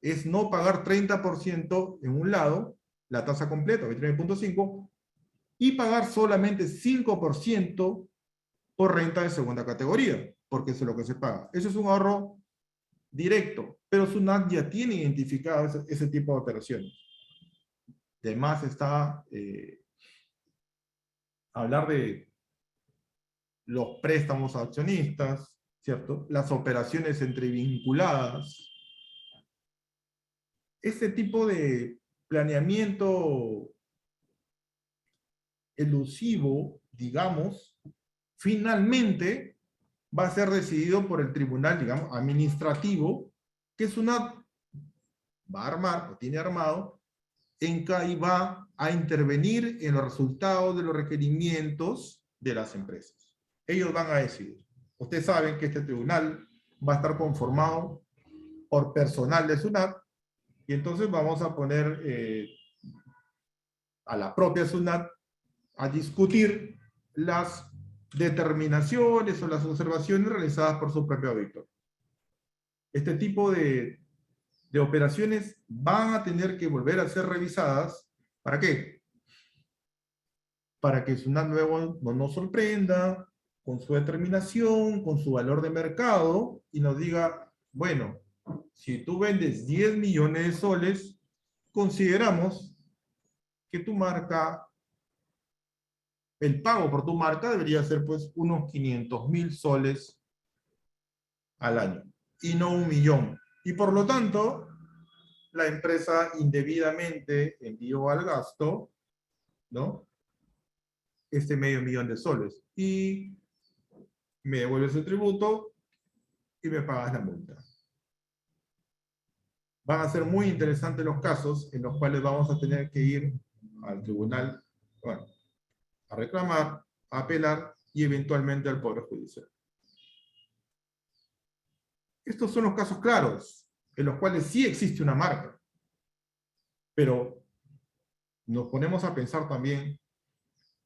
es no pagar 30% en un lado, la tasa completa, 29.5, y pagar solamente 5% por renta de segunda categoría, porque eso es lo que se paga. Eso es un ahorro directo, pero SUNAT ya tiene identificado ese tipo de operaciones. Además está hablar de los préstamos a accionistas, ¿cierto? Las operaciones entre vinculadas. Este tipo de planeamiento elusivo, digamos, finalmente va a ser decidido por el tribunal, digamos, administrativo, que SUNAT va a armar, o tiene armado, y va a intervenir en los resultados de los requerimientos de las empresas. Ellos van a decidir. Ustedes saben que este tribunal va a estar conformado por personal de SUNAT, y entonces vamos a poner a la propia SUNAT a discutir las determinaciones o las observaciones realizadas por su propio auditor. Este tipo de operaciones van a tener que volver a ser revisadas. ¿Para qué? Para que SUNAT nuevo no nos sorprenda con su determinación, con su valor de mercado, y nos diga, bueno, si tú vendes 10 millones de soles, consideramos que tu marca, el pago por tu marca debería ser pues unos 500.000 soles al año, y no 1 millón. Y por lo tanto, la empresa indebidamente envió al gasto, ¿no?, este medio millón de soles. Y me devuelves el tributo y me pagas la multa. Van a ser muy interesantes los casos en los cuales vamos a tener que ir al tribunal, bueno, a reclamar, a apelar y eventualmente al Poder Judicial. Estos son los casos claros, en los cuales sí existe una marca. Pero nos ponemos a pensar también,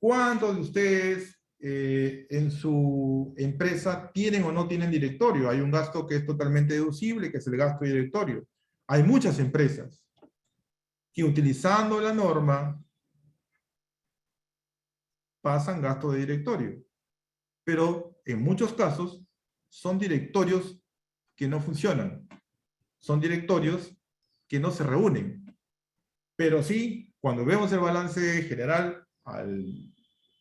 ¿cuántos de ustedes en su empresa tienen o no tienen directorio? Hay un gasto que es totalmente deducible, que es el gasto de directorio. Hay muchas empresas que, utilizando la norma, pasan gasto de directorio. Pero en muchos casos son directorios que no funcionan. Son directorios que no se reúnen. Pero sí, cuando vemos el balance general al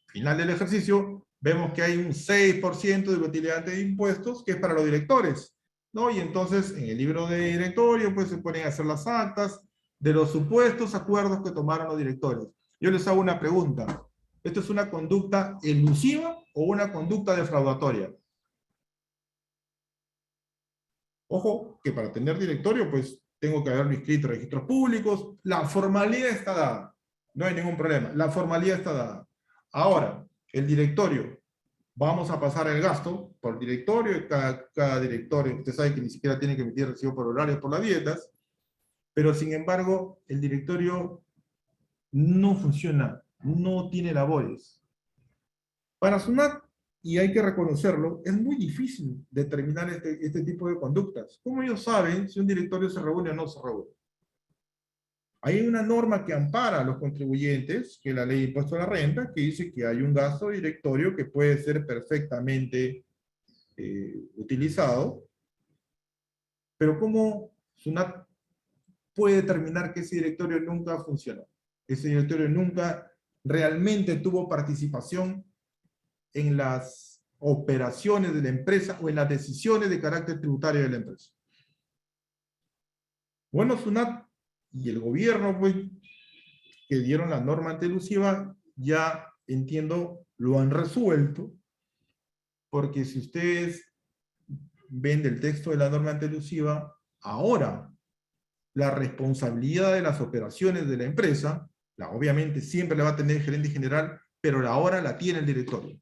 final del ejercicio, vemos que hay un 6% de utilidad de impuestos que es para los directores, ¿no? Y entonces en el libro de directorio pues se ponen a hacer las actas de los supuestos acuerdos que tomaron los directores. Yo les hago una pregunta. ¿Esto es una conducta elusiva o una conducta defraudatoria? Ojo, que para tener directorio pues tengo que haberme inscrito a registros públicos. La formalidad está dada. No hay ningún problema. La formalidad está dada. Ahora, el directorio. Vamos a pasar el gasto por directorio. Cada directorio, usted sabe que ni siquiera tiene que emitir recibo por horarios por las dietas. Pero sin embargo, el directorio no funciona. No tiene labores. Para SUNAT, y hay que reconocerlo, es muy difícil determinar este tipo de conductas. ¿Cómo ellos saben si un directorio se reúne o no se reúne? Hay una norma que ampara a los contribuyentes, que es la ley de impuesto a la renta, que dice que hay un gasto directorio que puede ser perfectamente utilizado, pero ¿cómo SUNAT puede determinar que ese directorio nunca funcionó? Ese directorio nunca realmente tuvo participación en las operaciones de la empresa o en las decisiones de carácter tributario de la empresa. Bueno, SUNAT y el gobierno, pues, que dieron la norma antielusiva, ya entiendo, lo han resuelto, porque si ustedes ven del texto de la norma antielusiva, ahora la responsabilidad de las operaciones de la empresa, obviamente siempre la va a tener el gerente general, pero ahora la tiene el directorio.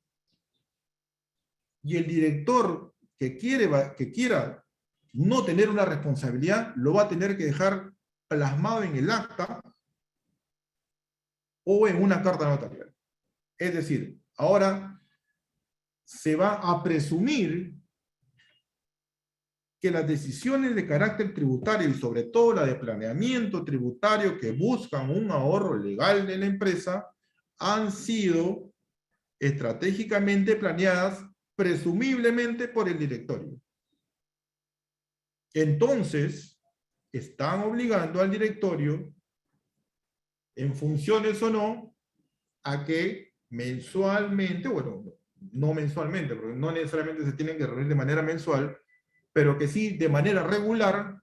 Y el director que quiera no tener una responsabilidad, lo va a tener que dejar plasmado en el acta o en una carta notarial. Es decir, ahora se va a presumir que las decisiones de carácter tributario y sobre todo la de planeamiento tributario que buscan un ahorro legal de la empresa han sido estratégicamente planeadas presumiblemente por el directorio. Entonces, están obligando al directorio, en funciones o no, a que mensualmente, bueno, no mensualmente, porque no necesariamente se tienen que reunir de manera mensual, pero que sí de manera regular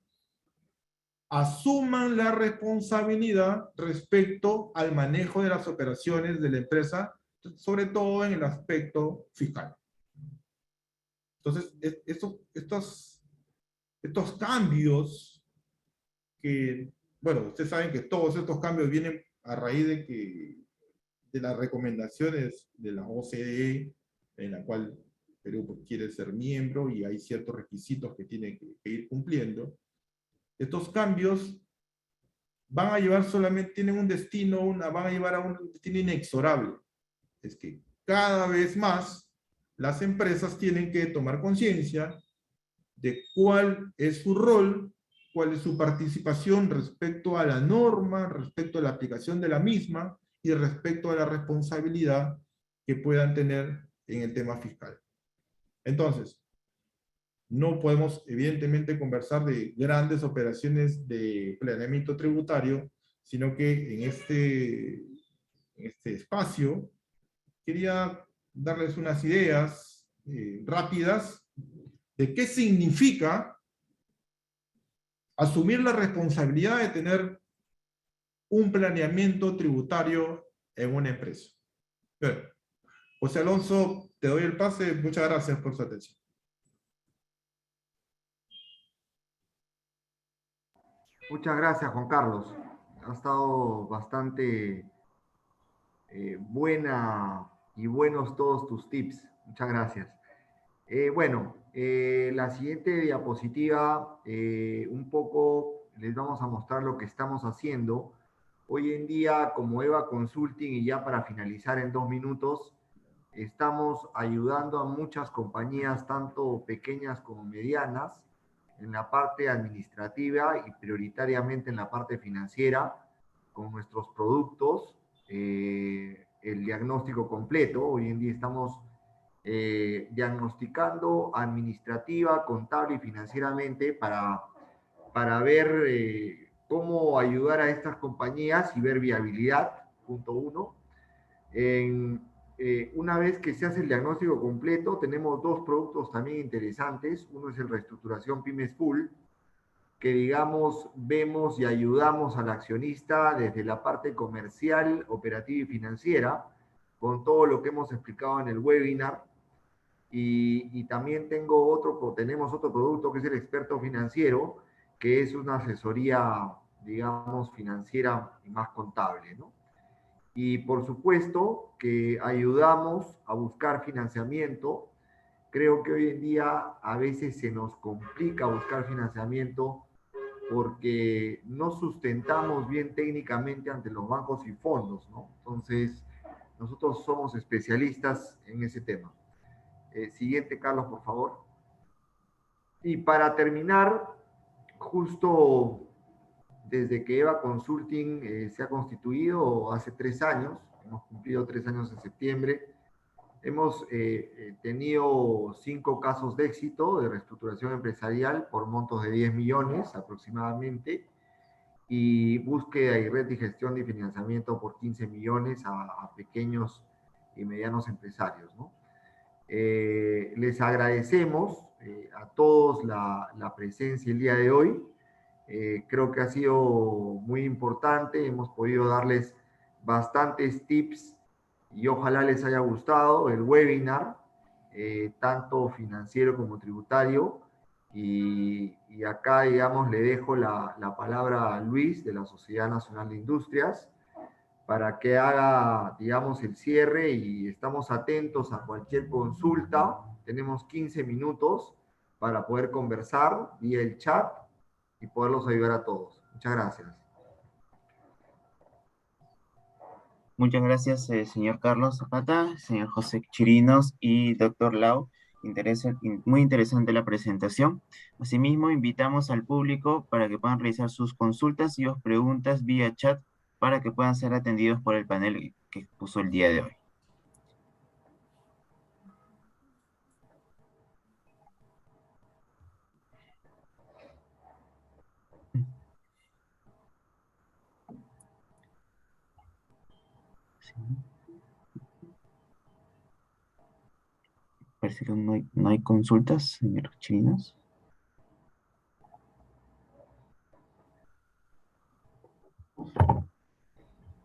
asuman la responsabilidad respecto al manejo de las operaciones de la empresa, sobre todo en el aspecto fiscal. Entonces, estos cambios que, bueno, ustedes saben que todos estos cambios vienen a raíz de las recomendaciones de la OCDE, en la cual Perú quiere ser miembro y hay ciertos requisitos que tiene que ir cumpliendo. Estos cambios van a llevar solamente, tienen un destino, van a llevar a un destino inexorable. Es que cada vez más las empresas tienen que tomar conciencia de cuál es su rol, cuál es su participación respecto a la norma, respecto a la aplicación de la misma y respecto a la responsabilidad que puedan tener en el tema fiscal. Entonces, no podemos evidentemente conversar de grandes operaciones de planeamiento tributario, sino que en este espacio quería darles unas ideas rápidas de qué significa asumir la responsabilidad de tener un planeamiento tributario en una empresa. Bien. José Alonso, te doy el pase. Muchas gracias por su atención.
Muchas gracias, Juan Carlos. Ha estado bastante buena y buenos todos tus tips. Muchas gracias. La siguiente diapositiva, un poco les vamos a mostrar lo que estamos haciendo. Hoy en día, como EVA Consulting, y ya para finalizar en 2 minutos, estamos ayudando a muchas compañías, tanto pequeñas como medianas, en la parte administrativa y prioritariamente en la parte financiera, con nuestros productos, el diagnóstico completo. Hoy en día estamos diagnosticando administrativa, contable y financieramente para ver cómo ayudar a estas compañías y ver viabilidad, punto 1. Una vez que se hace el diagnóstico completo, tenemos 2 productos también interesantes. Uno es el Reestructuración Pymes Full, que digamos, vemos y ayudamos al accionista desde la parte comercial, operativa y financiera, con todo lo que hemos explicado en el webinar. Y también tenemos otro producto que es el Experto Financiero, que es una asesoría, digamos, financiera y más contable, ¿no? Y por supuesto que ayudamos a buscar financiamiento. Creo que hoy en día a veces se nos complica buscar financiamiento porque no sustentamos bien técnicamente ante los bancos y fondos, ¿no? Entonces, Nosotros somos especialistas en ese tema. Siguiente, Carlos, por favor. Y para terminar, justo desde que EVA Consulting se ha constituido hace 3 años, hemos cumplido 3 años en septiembre, hemos tenido 5 casos de éxito de reestructuración empresarial por montos de 10 millones aproximadamente, y búsqueda y red de gestión de financiamiento por 15 millones a pequeños y medianos empresarios, ¿no? Les agradecemos a todos la presencia el día de hoy. Creo que ha sido muy importante, hemos podido darles bastantes tips y ojalá les haya gustado el webinar, tanto financiero como tributario. Y acá, digamos, le dejo la palabra a Luis de la Sociedad Nacional de Industrias para que haga, digamos, el cierre, y estamos atentos a cualquier consulta. Tenemos 15 minutos para poder conversar vía el chat y poderlos ayudar a todos. Muchas gracias.
Muchas gracias, señor Carlos Zapata, señor José Chirinos y doctor Lau. Muy interesante la presentación. Asimismo, invitamos al público para que puedan realizar sus consultas y o preguntas vía chat para que puedan ser atendidos por el panel que expuso el día de hoy. Parece que no hay consultas, señor Chirinos.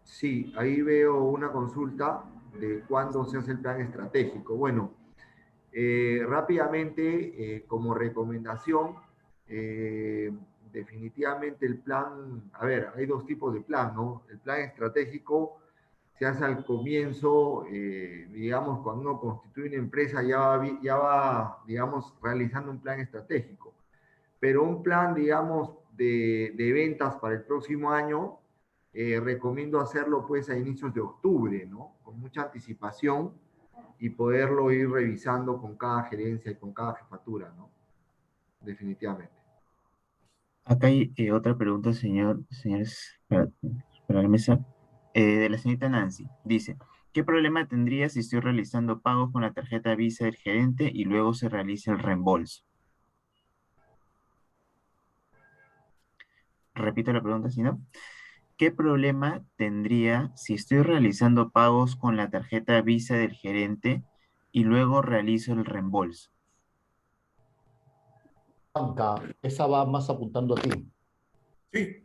Sí, ahí veo una consulta de cuándo se hace el plan estratégico. Bueno, rápidamente, como recomendación, definitivamente el plan, a ver, hay 2 tipos de plan, ¿no? El plan estratégico se hace al comienzo, digamos, cuando uno constituye una empresa ya va, digamos, realizando un plan estratégico. Pero un plan, digamos, de ventas para el próximo año, recomiendo hacerlo pues a inicios de octubre, ¿no? Con mucha anticipación y poderlo ir revisando con cada gerencia y con cada jefatura, ¿no? Definitivamente.
Acá hay otra pregunta, señores, para la mesa, de la señorita Nancy. Dice, ¿qué problema tendría si estoy realizando pagos con la tarjeta Visa del gerente y luego se realiza el reembolso? Repito la pregunta, si no. ¿Qué problema tendría si estoy realizando pagos con la tarjeta Visa del gerente y luego realizo el reembolso?
Banca, esa va más apuntando a ti.
Sí,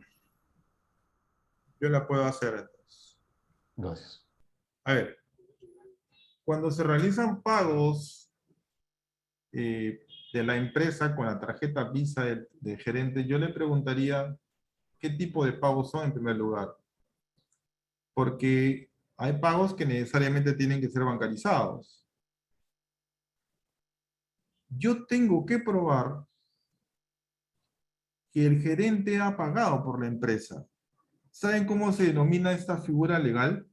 yo la puedo hacer entonces.
Gracias.
A ver, cuando se realizan pagos de la empresa con la tarjeta Visa del gerente, yo le preguntaría qué tipo de pagos son en primer lugar. Porque hay pagos que necesariamente tienen que ser bancarizados. Yo tengo que probar que el gerente ha pagado por la empresa. ¿Saben cómo se denomina esta figura legal?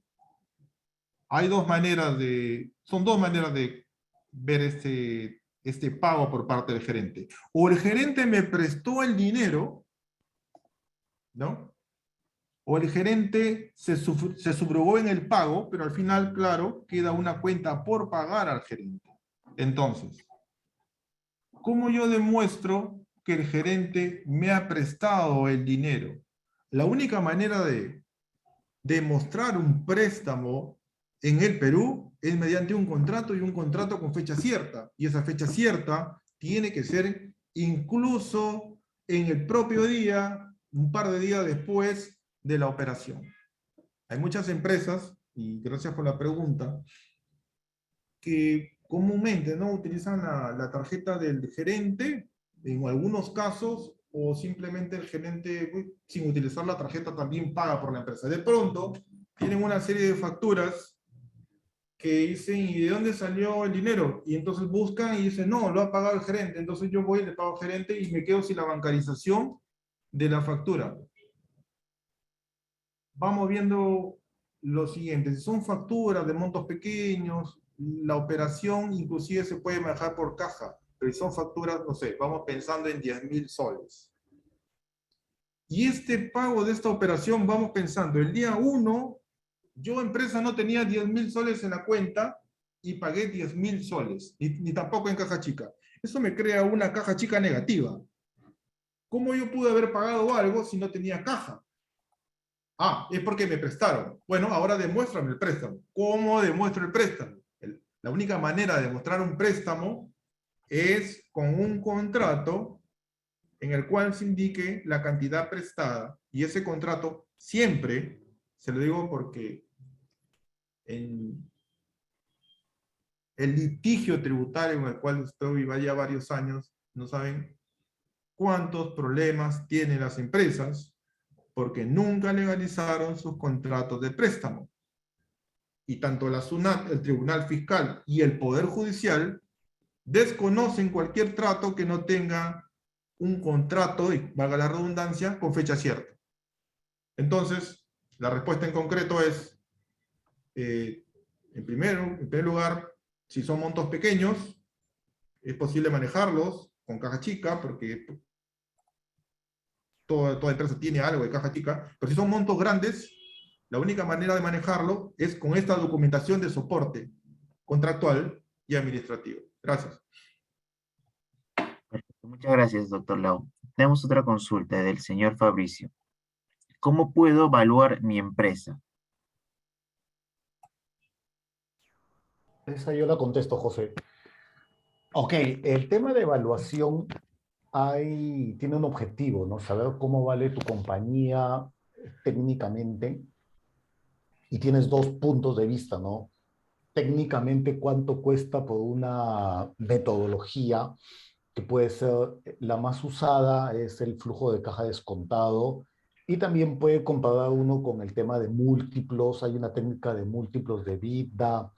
Hay son dos maneras de ver este pago por parte del gerente. O el gerente me prestó el dinero, ¿no? O el gerente se subrogó en el pago, pero al final, claro, queda una cuenta por pagar al gerente. Entonces, ¿cómo yo demuestro que el gerente me ha prestado el dinero? La única manera de demostrar un préstamo en el Perú es mediante un contrato, y un contrato con fecha cierta. Y esa fecha cierta tiene que ser incluso en el propio día, un par de días después de la operación. Hay muchas empresas, y gracias por la pregunta, que comúnmente no utilizan la tarjeta del gerente en algunos casos, o simplemente el gerente, sin utilizar la tarjeta, también paga por la empresa. De pronto tienen una serie de facturas que dicen, ¿y de dónde salió el dinero? Y entonces buscan y dicen, no, lo ha pagado el gerente. Entonces yo voy y le pago al gerente y me quedo sin la bancarización de la factura. Vamos viendo lo siguiente, si son facturas de montos pequeños, la operación inclusive se puede manejar por caja, pero si son facturas, no sé, vamos pensando en 10.000 soles. Y este pago de esta operación, vamos pensando, el día 1, yo empresa no tenía 10.000 soles en la cuenta y pagué 10.000 soles, ni tampoco en caja chica. Eso me crea una caja chica negativa. ¿Cómo yo pude haber pagado algo si no tenía caja? Ah, es porque me prestaron. Bueno, ahora demuéstrame el préstamo. ¿Cómo demuestro el préstamo? La única manera de demostrar un préstamo es con un contrato en el cual se indique la cantidad prestada, y ese contrato siempre, se lo digo porque en el litigio tributario en el cual estoy ya varios años, no saben cuántos problemas tienen las empresas porque nunca legalizaron sus contratos de préstamo. Y tanto la SUNAT, el Tribunal Fiscal y el Poder Judicial desconocen cualquier trato que no tenga un contrato, y valga la redundancia, con fecha cierta. Entonces, la respuesta en concreto es, en primer lugar, si son montos pequeños, es posible manejarlos con caja chica, porque toda empresa tiene algo de caja chica, pero si son montos grandes, la única manera de manejarlo es con esta documentación de soporte contractual y administrativo. Gracias.
Perfecto. Muchas gracias, doctor Lau. Tenemos otra consulta del señor Fabricio. ¿Cómo puedo evaluar mi empresa?
Esa yo la contesto, José. Ok, el tema de evaluación tiene un objetivo, ¿no? Saber cómo vale tu compañía técnicamente, y tienes dos puntos de vista, ¿no? Técnicamente, cuánto cuesta por una metodología que puede ser la más usada, es el flujo de caja descontado, y también puede comparar uno con el tema de múltiplos. Hay una técnica de múltiplos de EBITDA,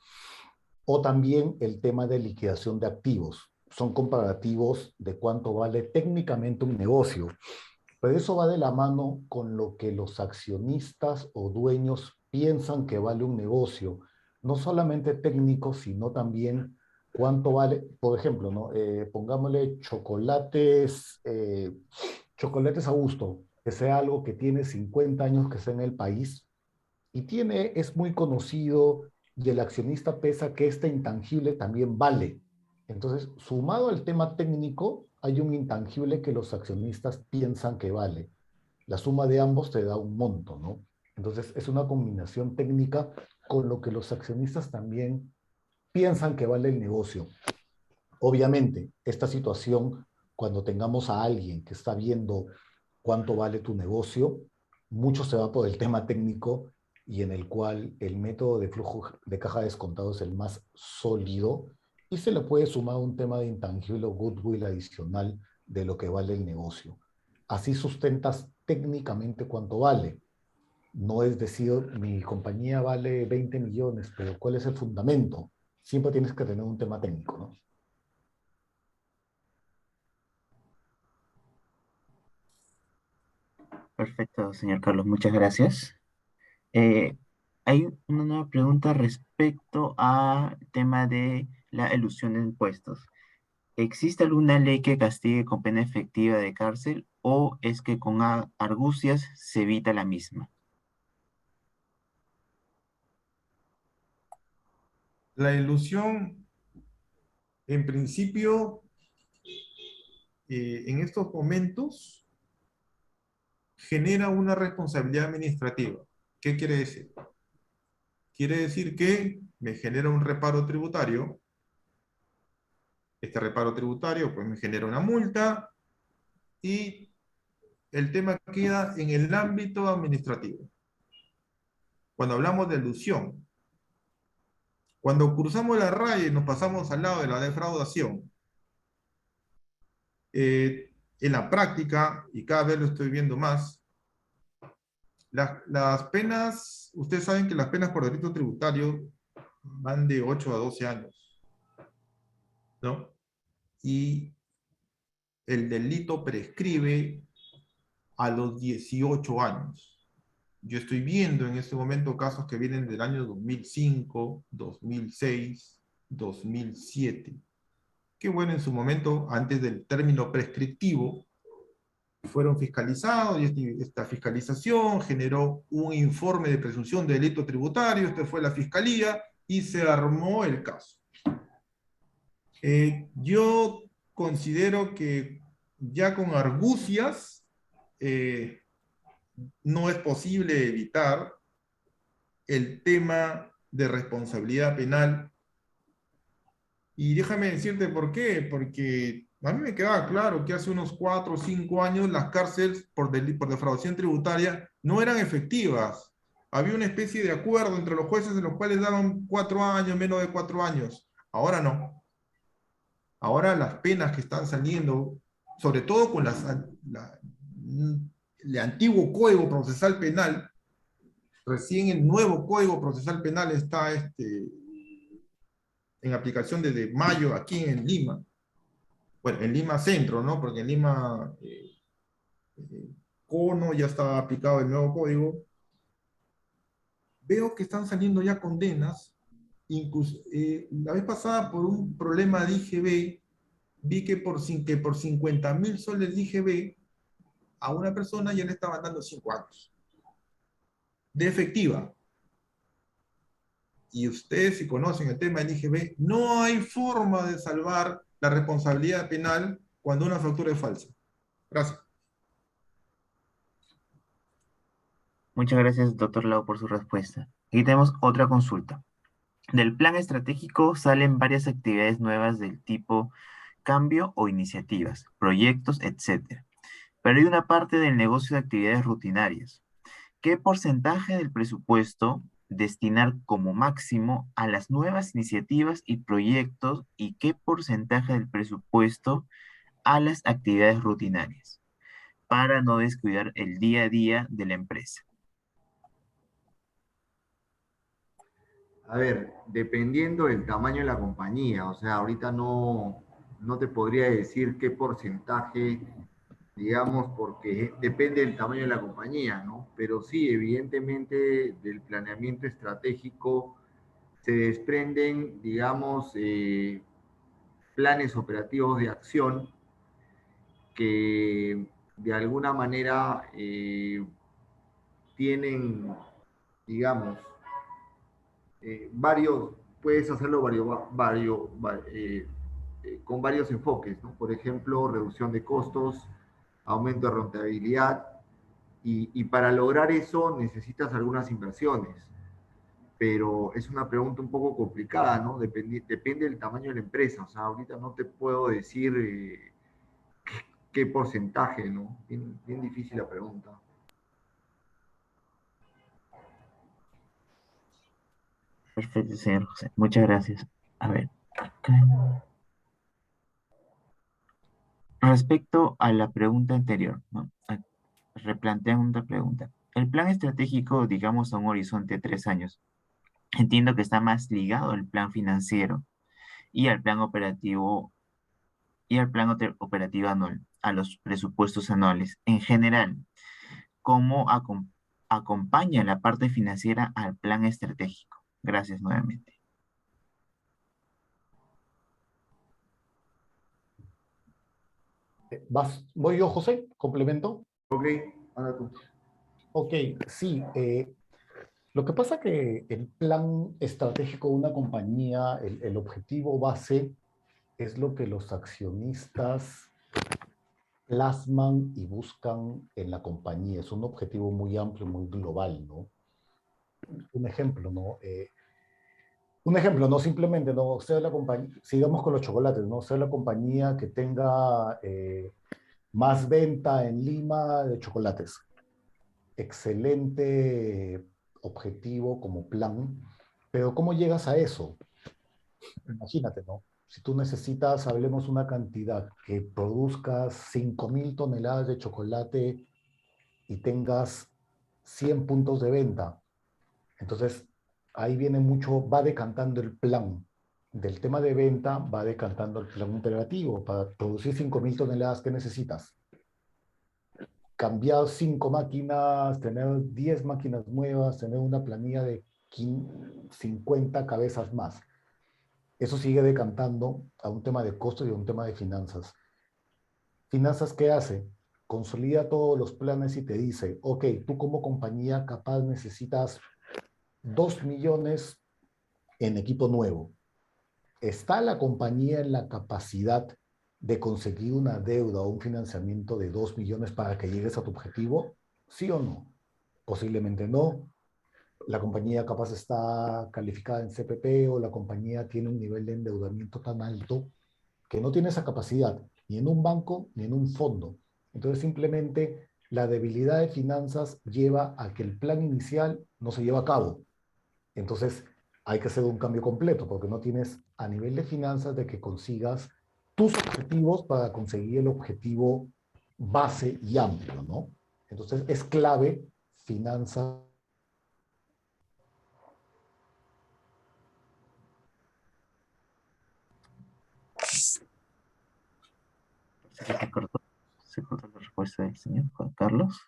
o también el tema de liquidación de activos. Son comparativos de cuánto vale técnicamente un negocio. Pero eso va de la mano con lo que los accionistas o dueños piensan que vale un negocio. No solamente técnico, sino también cuánto vale, por ejemplo, ¿no? Pongámosle chocolates a gusto, que sea algo que tiene 50 años que está en el país y es muy conocido, y el accionista pesa que este intangible también vale. Entonces, sumado al tema técnico, hay un intangible que los accionistas piensan que vale. La suma de ambos te da un monto, ¿no? Entonces, es una combinación técnica con lo que los accionistas también piensan que vale el negocio. Obviamente, esta situación, cuando tengamos a alguien que está viendo cuánto vale tu negocio, mucho se va por el tema técnico, y en el cual el método de flujo de caja descontado es el más sólido, y se le puede sumar un tema de intangible o goodwill adicional de lo que vale el negocio. Así sustentas técnicamente cuánto vale. No es decir, mi compañía vale 20 millones, pero ¿cuál es el fundamento? Siempre tienes que tener un tema técnico, ¿no?
Perfecto, señor Carlos, muchas gracias. Eh, Hay una nueva pregunta respecto al tema de la elusión de impuestos. ¿Existe alguna ley que castigue con pena efectiva de cárcel o es que con argucias se evita la misma?
La ilusión, en principio, en estos momentos, genera una responsabilidad administrativa. ¿Qué quiere decir? Quiere decir que me genera un reparo tributario. Este reparo tributario pues me genera una multa y el tema queda en el ámbito administrativo. Cuando hablamos de elusión, cuando cruzamos la raya y nos pasamos al lado de la defraudación, en la práctica, y cada vez lo estoy viendo más, las penas, ustedes saben que las penas por delito tributario van de 8 a 12 años, ¿no? Y el delito prescribe a los 18 años. yo estoy viendo en este momento casos que vienen del año 2005, 2006, 2007, que bueno, en su momento, antes del término prescriptivo, fueron fiscalizados y esta fiscalización generó un informe de presunción de delito tributario, esta fue la fiscalía y se armó el caso. Yo considero que ya con argucias no es posible evitar el tema de responsabilidad penal. Y déjame decirte por qué, porque a mí me quedaba claro que hace unos 4 o 5 años las cárceles por defraudación tributaria no eran efectivas. Había una especie de acuerdo entre los jueces en los cuales daban 4 años, menos de 4 años. Ahora no. Ahora las penas que están saliendo, sobre todo con el antiguo Código Procesal Penal, recién el nuevo Código Procesal Penal está en aplicación desde mayo aquí en Lima. Bueno, en Lima Centro, ¿no? Porque en Lima Cono ya estaba aplicado el nuevo código. Veo que están saliendo ya condenas. Incluso, la vez pasada, por un problema de IGB, vi que por 50.000 soles de IGB, a una persona ya le estaban dando 5 años. De efectiva. Y ustedes, si conocen el tema del IGB, no hay forma de salvar la responsabilidad penal cuando una factura es falsa. Gracias.
Muchas gracias, doctor Lau, por su respuesta. Aquí tenemos otra consulta. Del plan estratégico salen varias actividades nuevas del tipo cambio o iniciativas, proyectos, etc. Pero hay una parte del negocio de actividades rutinarias. ¿Qué porcentaje del presupuesto destinar como máximo a las nuevas iniciativas y proyectos y qué porcentaje del presupuesto a las actividades rutinarias para no descuidar el día a día de la empresa?
A ver, dependiendo del tamaño de la compañía, o sea, ahorita no te podría decir qué porcentaje, digamos, porque depende del tamaño de la compañía, ¿no? Pero sí, evidentemente del planeamiento estratégico se desprenden, digamos, planes operativos de acción que de alguna manera tienen, digamos, puedes hacerlo con varios enfoques, ¿no? Por ejemplo, reducción de costos, aumento de rentabilidad, y para lograr eso necesitas algunas inversiones. Pero es una pregunta un poco complicada, ¿no? Depende del tamaño de la empresa. O sea, ahorita no te puedo decir qué porcentaje, ¿no? Bien difícil la pregunta.
Perfecto, señor José. Muchas gracias. A ver, acá. Respecto a la pregunta anterior, ¿no? Replantean otra pregunta. El plan estratégico, digamos, a un horizonte de 3 años, entiendo que está más ligado al plan financiero y al plan operativo anual, a los presupuestos anuales. En general, ¿cómo acompaña la parte financiera al plan estratégico? Gracias nuevamente.
¿Voy yo, José? ¿Complemento?
Ok, ahora tú.
Ok, sí. Lo que pasa que el plan estratégico de una compañía, el objetivo base es lo que los accionistas plasman y buscan en la compañía. Es un objetivo muy amplio, muy global, ¿no? Un ejemplo, ¿no? Simplemente, ¿no? Sea la compañía, sigamos con los chocolates, ¿no? Sea la compañía que tenga más venta en Lima de chocolates. Excelente objetivo como plan, pero ¿cómo llegas a eso? Imagínate, ¿no? Si tú necesitas, hablemos una cantidad, que produzcas 5.000 toneladas de chocolate y tengas 100 puntos de venta, entonces ahí viene mucho, va decantando el plan. Del tema de venta va decantando el plan operativo. Para producir 5.000 toneladas, ¿qué necesitas? cambiar 5 máquinas, tener 10 máquinas nuevas, tener una planilla de 50 cabezas más. Eso sigue decantando a un tema de costos y a un tema de finanzas. ¿Finanzas qué hace? Consolida todos los planes y te dice, ok, tú como compañía capaz necesitas 2 millones en equipo nuevo. ¿Está la compañía en la capacidad de conseguir una deuda o un financiamiento de 2 millones para que llegues a tu objetivo? ¿Sí o no? Posiblemente no. La compañía capaz está calificada en CPP o la compañía tiene un nivel de endeudamiento tan alto que no tiene esa capacidad ni en un banco ni en un fondo. Entonces simplemente la debilidad de finanzas lleva a que el plan inicial no se lleva a cabo. Entonces hay que hacer un cambio completo porque no tienes a nivel de finanzas de que consigas tus objetivos para conseguir el objetivo base y amplio, ¿no? Entonces es clave finanzas.
Se cortó la respuesta del señor Juan Carlos.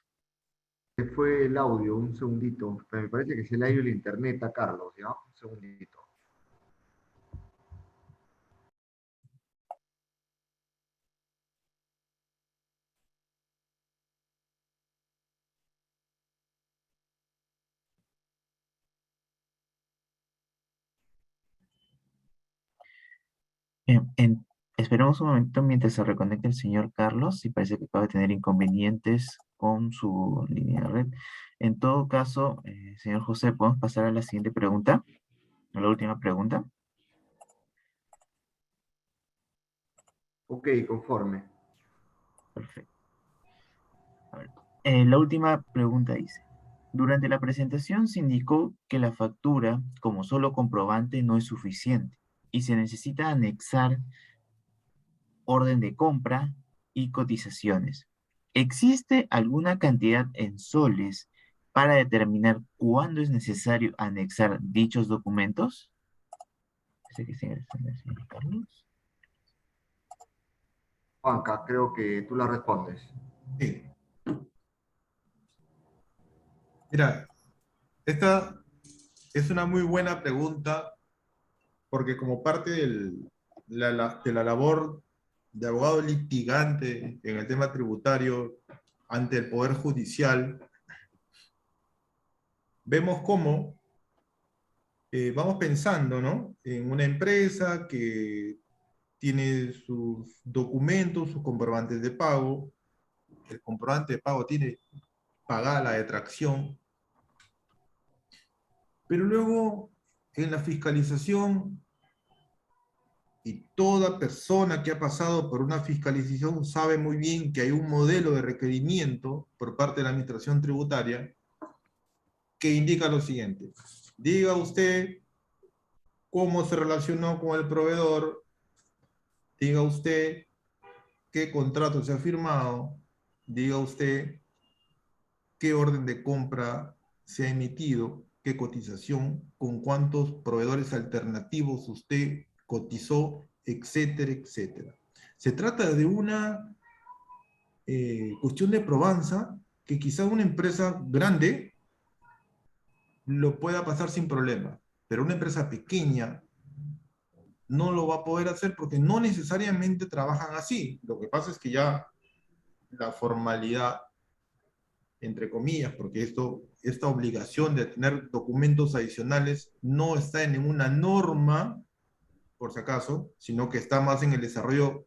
Se fue el audio, un segundito. Pero me parece que se le ha ido el internet a Carlos, ¿ya? Un segundito.
Esperemos un momento mientras se reconecte el señor Carlos, y parece que acaba de tener inconvenientes con su línea de red. En todo caso, señor José, ¿podemos pasar a la siguiente pregunta? A la última pregunta.
Ok, conforme.
Perfecto. A ver, la última pregunta dice, durante la presentación se indicó que la factura como solo comprobante no es suficiente y se necesita anexar orden de compra y cotizaciones. ¿Existe alguna cantidad en soles para determinar cuándo es necesario anexar dichos documentos? Carlos.
Juanca, creo que tú la respondes.
Sí. Mira, esta es una muy buena pregunta porque como parte de la labor de abogado litigante en el tema tributario ante el Poder Judicial, vemos cómo vamos pensando, ¿no?, en una empresa que tiene sus documentos, sus comprobantes de pago, el comprobante de pago tiene pagada la detracción, pero luego en la fiscalización, y toda persona que ha pasado por una fiscalización sabe muy bien que hay un modelo de requerimiento por parte de la administración tributaria que indica lo siguiente: diga usted cómo se relacionó con el proveedor, diga usted qué contrato se ha firmado, diga usted qué orden de compra se ha emitido, qué cotización, con cuántos proveedores alternativos usted cotizó, etcétera, etcétera. Se trata de una cuestión de probanza que quizá una empresa grande lo pueda pasar sin problema, pero una empresa pequeña no lo va a poder hacer porque no necesariamente trabajan así. Lo que pasa es que ya la formalidad, entre comillas, porque esta obligación de tener documentos adicionales no está en ninguna norma, por si acaso, sino que está más en el desarrollo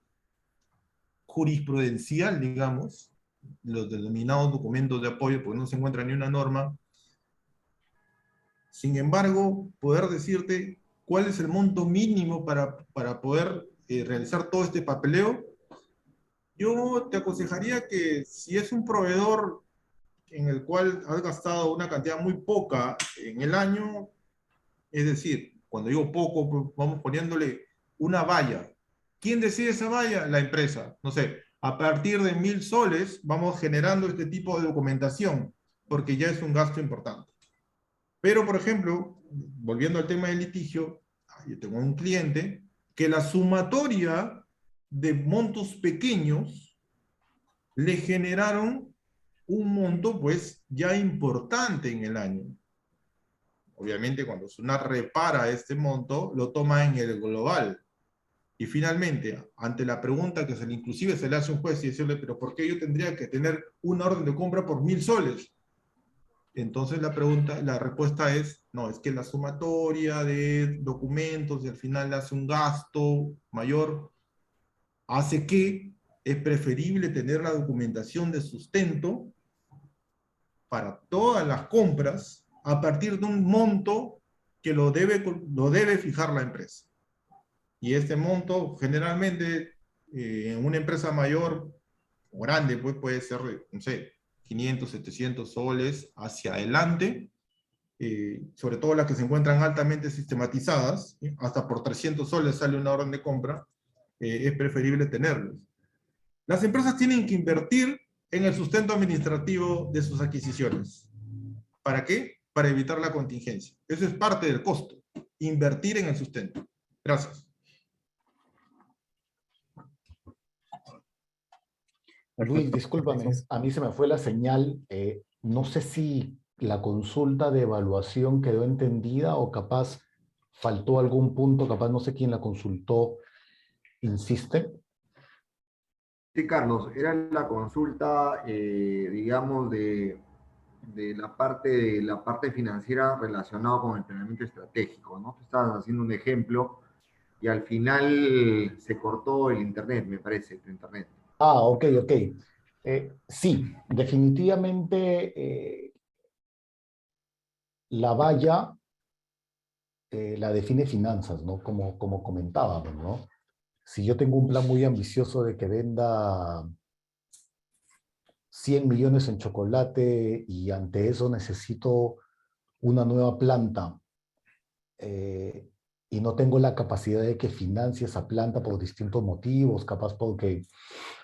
jurisprudencial, digamos, los denominados documentos de apoyo, pues no se encuentra ni una norma. Sin embargo, poder decirte cuál es el monto mínimo para poder realizar todo este papeleo, yo te aconsejaría que si es un proveedor en el cual has gastado una cantidad muy poca en el año, es decir, cuando digo poco, pues vamos poniéndole una valla. ¿Quién decide esa valla? La empresa. No sé, a partir de 1.000 soles vamos generando este tipo de documentación, porque ya es un gasto importante. Pero, por ejemplo, volviendo al tema del litigio, yo tengo un cliente que la sumatoria de montos pequeños le generaron un monto pues ya importante en el año. Obviamente cuando SUNAT repara este monto, lo toma en el global. Y finalmente, ante la pregunta que inclusive se le hace a un juez y decirle, pero ¿por qué yo tendría que tener una orden de compra por 1.000 soles? Entonces la respuesta es, no, es que la sumatoria de documentos y al final hace un gasto mayor, hace que es preferible tener la documentación de sustento para todas las compras a partir de un monto que lo debe fijar la empresa. Y este monto generalmente en una empresa mayor o grande pues puede ser, no sé, 500, 700 soles hacia adelante, sobre todo las que se encuentran altamente sistematizadas, hasta por 300 soles sale una orden de compra, es preferible tenerlos. Las empresas tienen que invertir en el sustento administrativo de sus adquisiciones. ¿Para qué? Para evitar la contingencia. Eso es parte del costo, invertir en el sustento. Gracias.
Luis, discúlpame, a mí se me fue la señal. No sé si la consulta de evaluación quedó entendida o capaz faltó algún punto, capaz no sé quién la consultó. ¿Insiste?
Sí, Carlos, era la consulta, digamos, de la parte financiera relacionada con el planeamiento estratégico, ¿no? Tú estabas haciendo un ejemplo y al final se cortó el internet, me parece, tu internet.
Ah, ok, ok. Sí, definitivamente la valla la define finanzas, ¿no? Como comentábamos, ¿no? Si yo tengo un plan muy ambicioso de que venda 100 millones en chocolate y ante eso necesito una nueva planta eh, y no tengo la capacidad de que financie esa planta por distintos motivos, capaz porque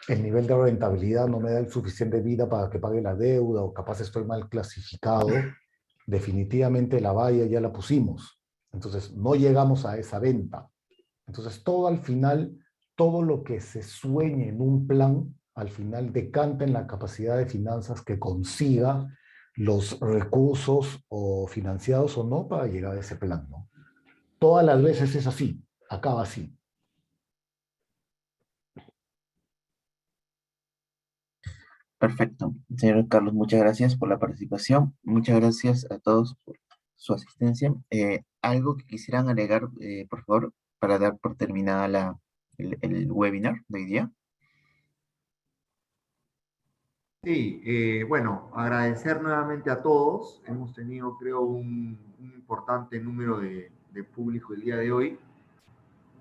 el nivel de rentabilidad no me da el suficiente vida para que pague la deuda o capaz estoy mal clasificado, definitivamente la valla ya la pusimos. Entonces no llegamos a esa venta. Entonces todo al final, todo lo que se sueñe en un plan, al final decanta en la capacidad de finanzas que consiga los recursos o financiados o no para llegar a ese plan, ¿no? Todas las veces es así, acaba así.
Perfecto. Señor Carlos, muchas gracias por la participación. Muchas gracias a todos por su asistencia. ¿Algo que quisieran agregar, por favor, para dar por terminada el webinar de hoy día?
Sí, bueno, agradecer nuevamente a todos. Hemos tenido, creo, un importante número de público el día de hoy.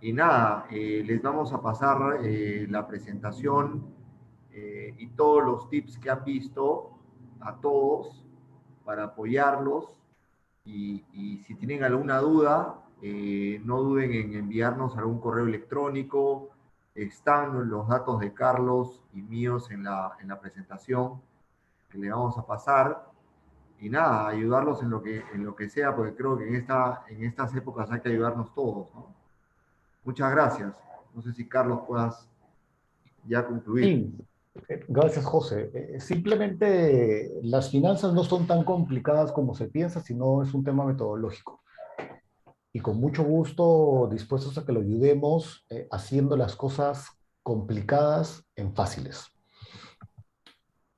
Y nada, les vamos a pasar la presentación y todos los tips que han visto a todos para apoyarlos. Y si tienen alguna duda, no duden en enviarnos algún correo electrónico. Están los datos de Carlos y míos en la presentación que le vamos a pasar. Y nada, ayudarlos en lo que sea, porque creo que en estas épocas hay que ayudarnos todos, ¿no? Muchas gracias. No sé si Carlos puedas ya concluir.
Sí, gracias, José. Simplemente las finanzas no son tan complicadas como se piensa, sino es un tema metodológico. Y con mucho gusto dispuestos a que lo ayudemos haciendo las cosas complicadas en fáciles.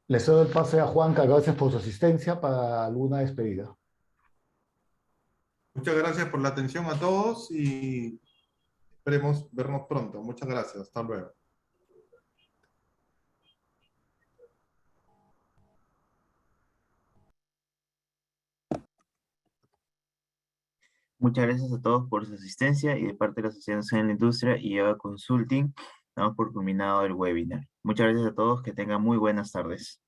Le cedo el pase a Juanca, gracias por su asistencia para alguna despedida.
Muchas gracias por la atención a todos y esperemos vernos pronto. Muchas gracias. Hasta luego.
Muchas gracias a todos por su asistencia y de parte de la Asociación en la Industria y EVA Consulting, damos por culminado el webinar. Muchas gracias a todos, que tengan muy buenas tardes.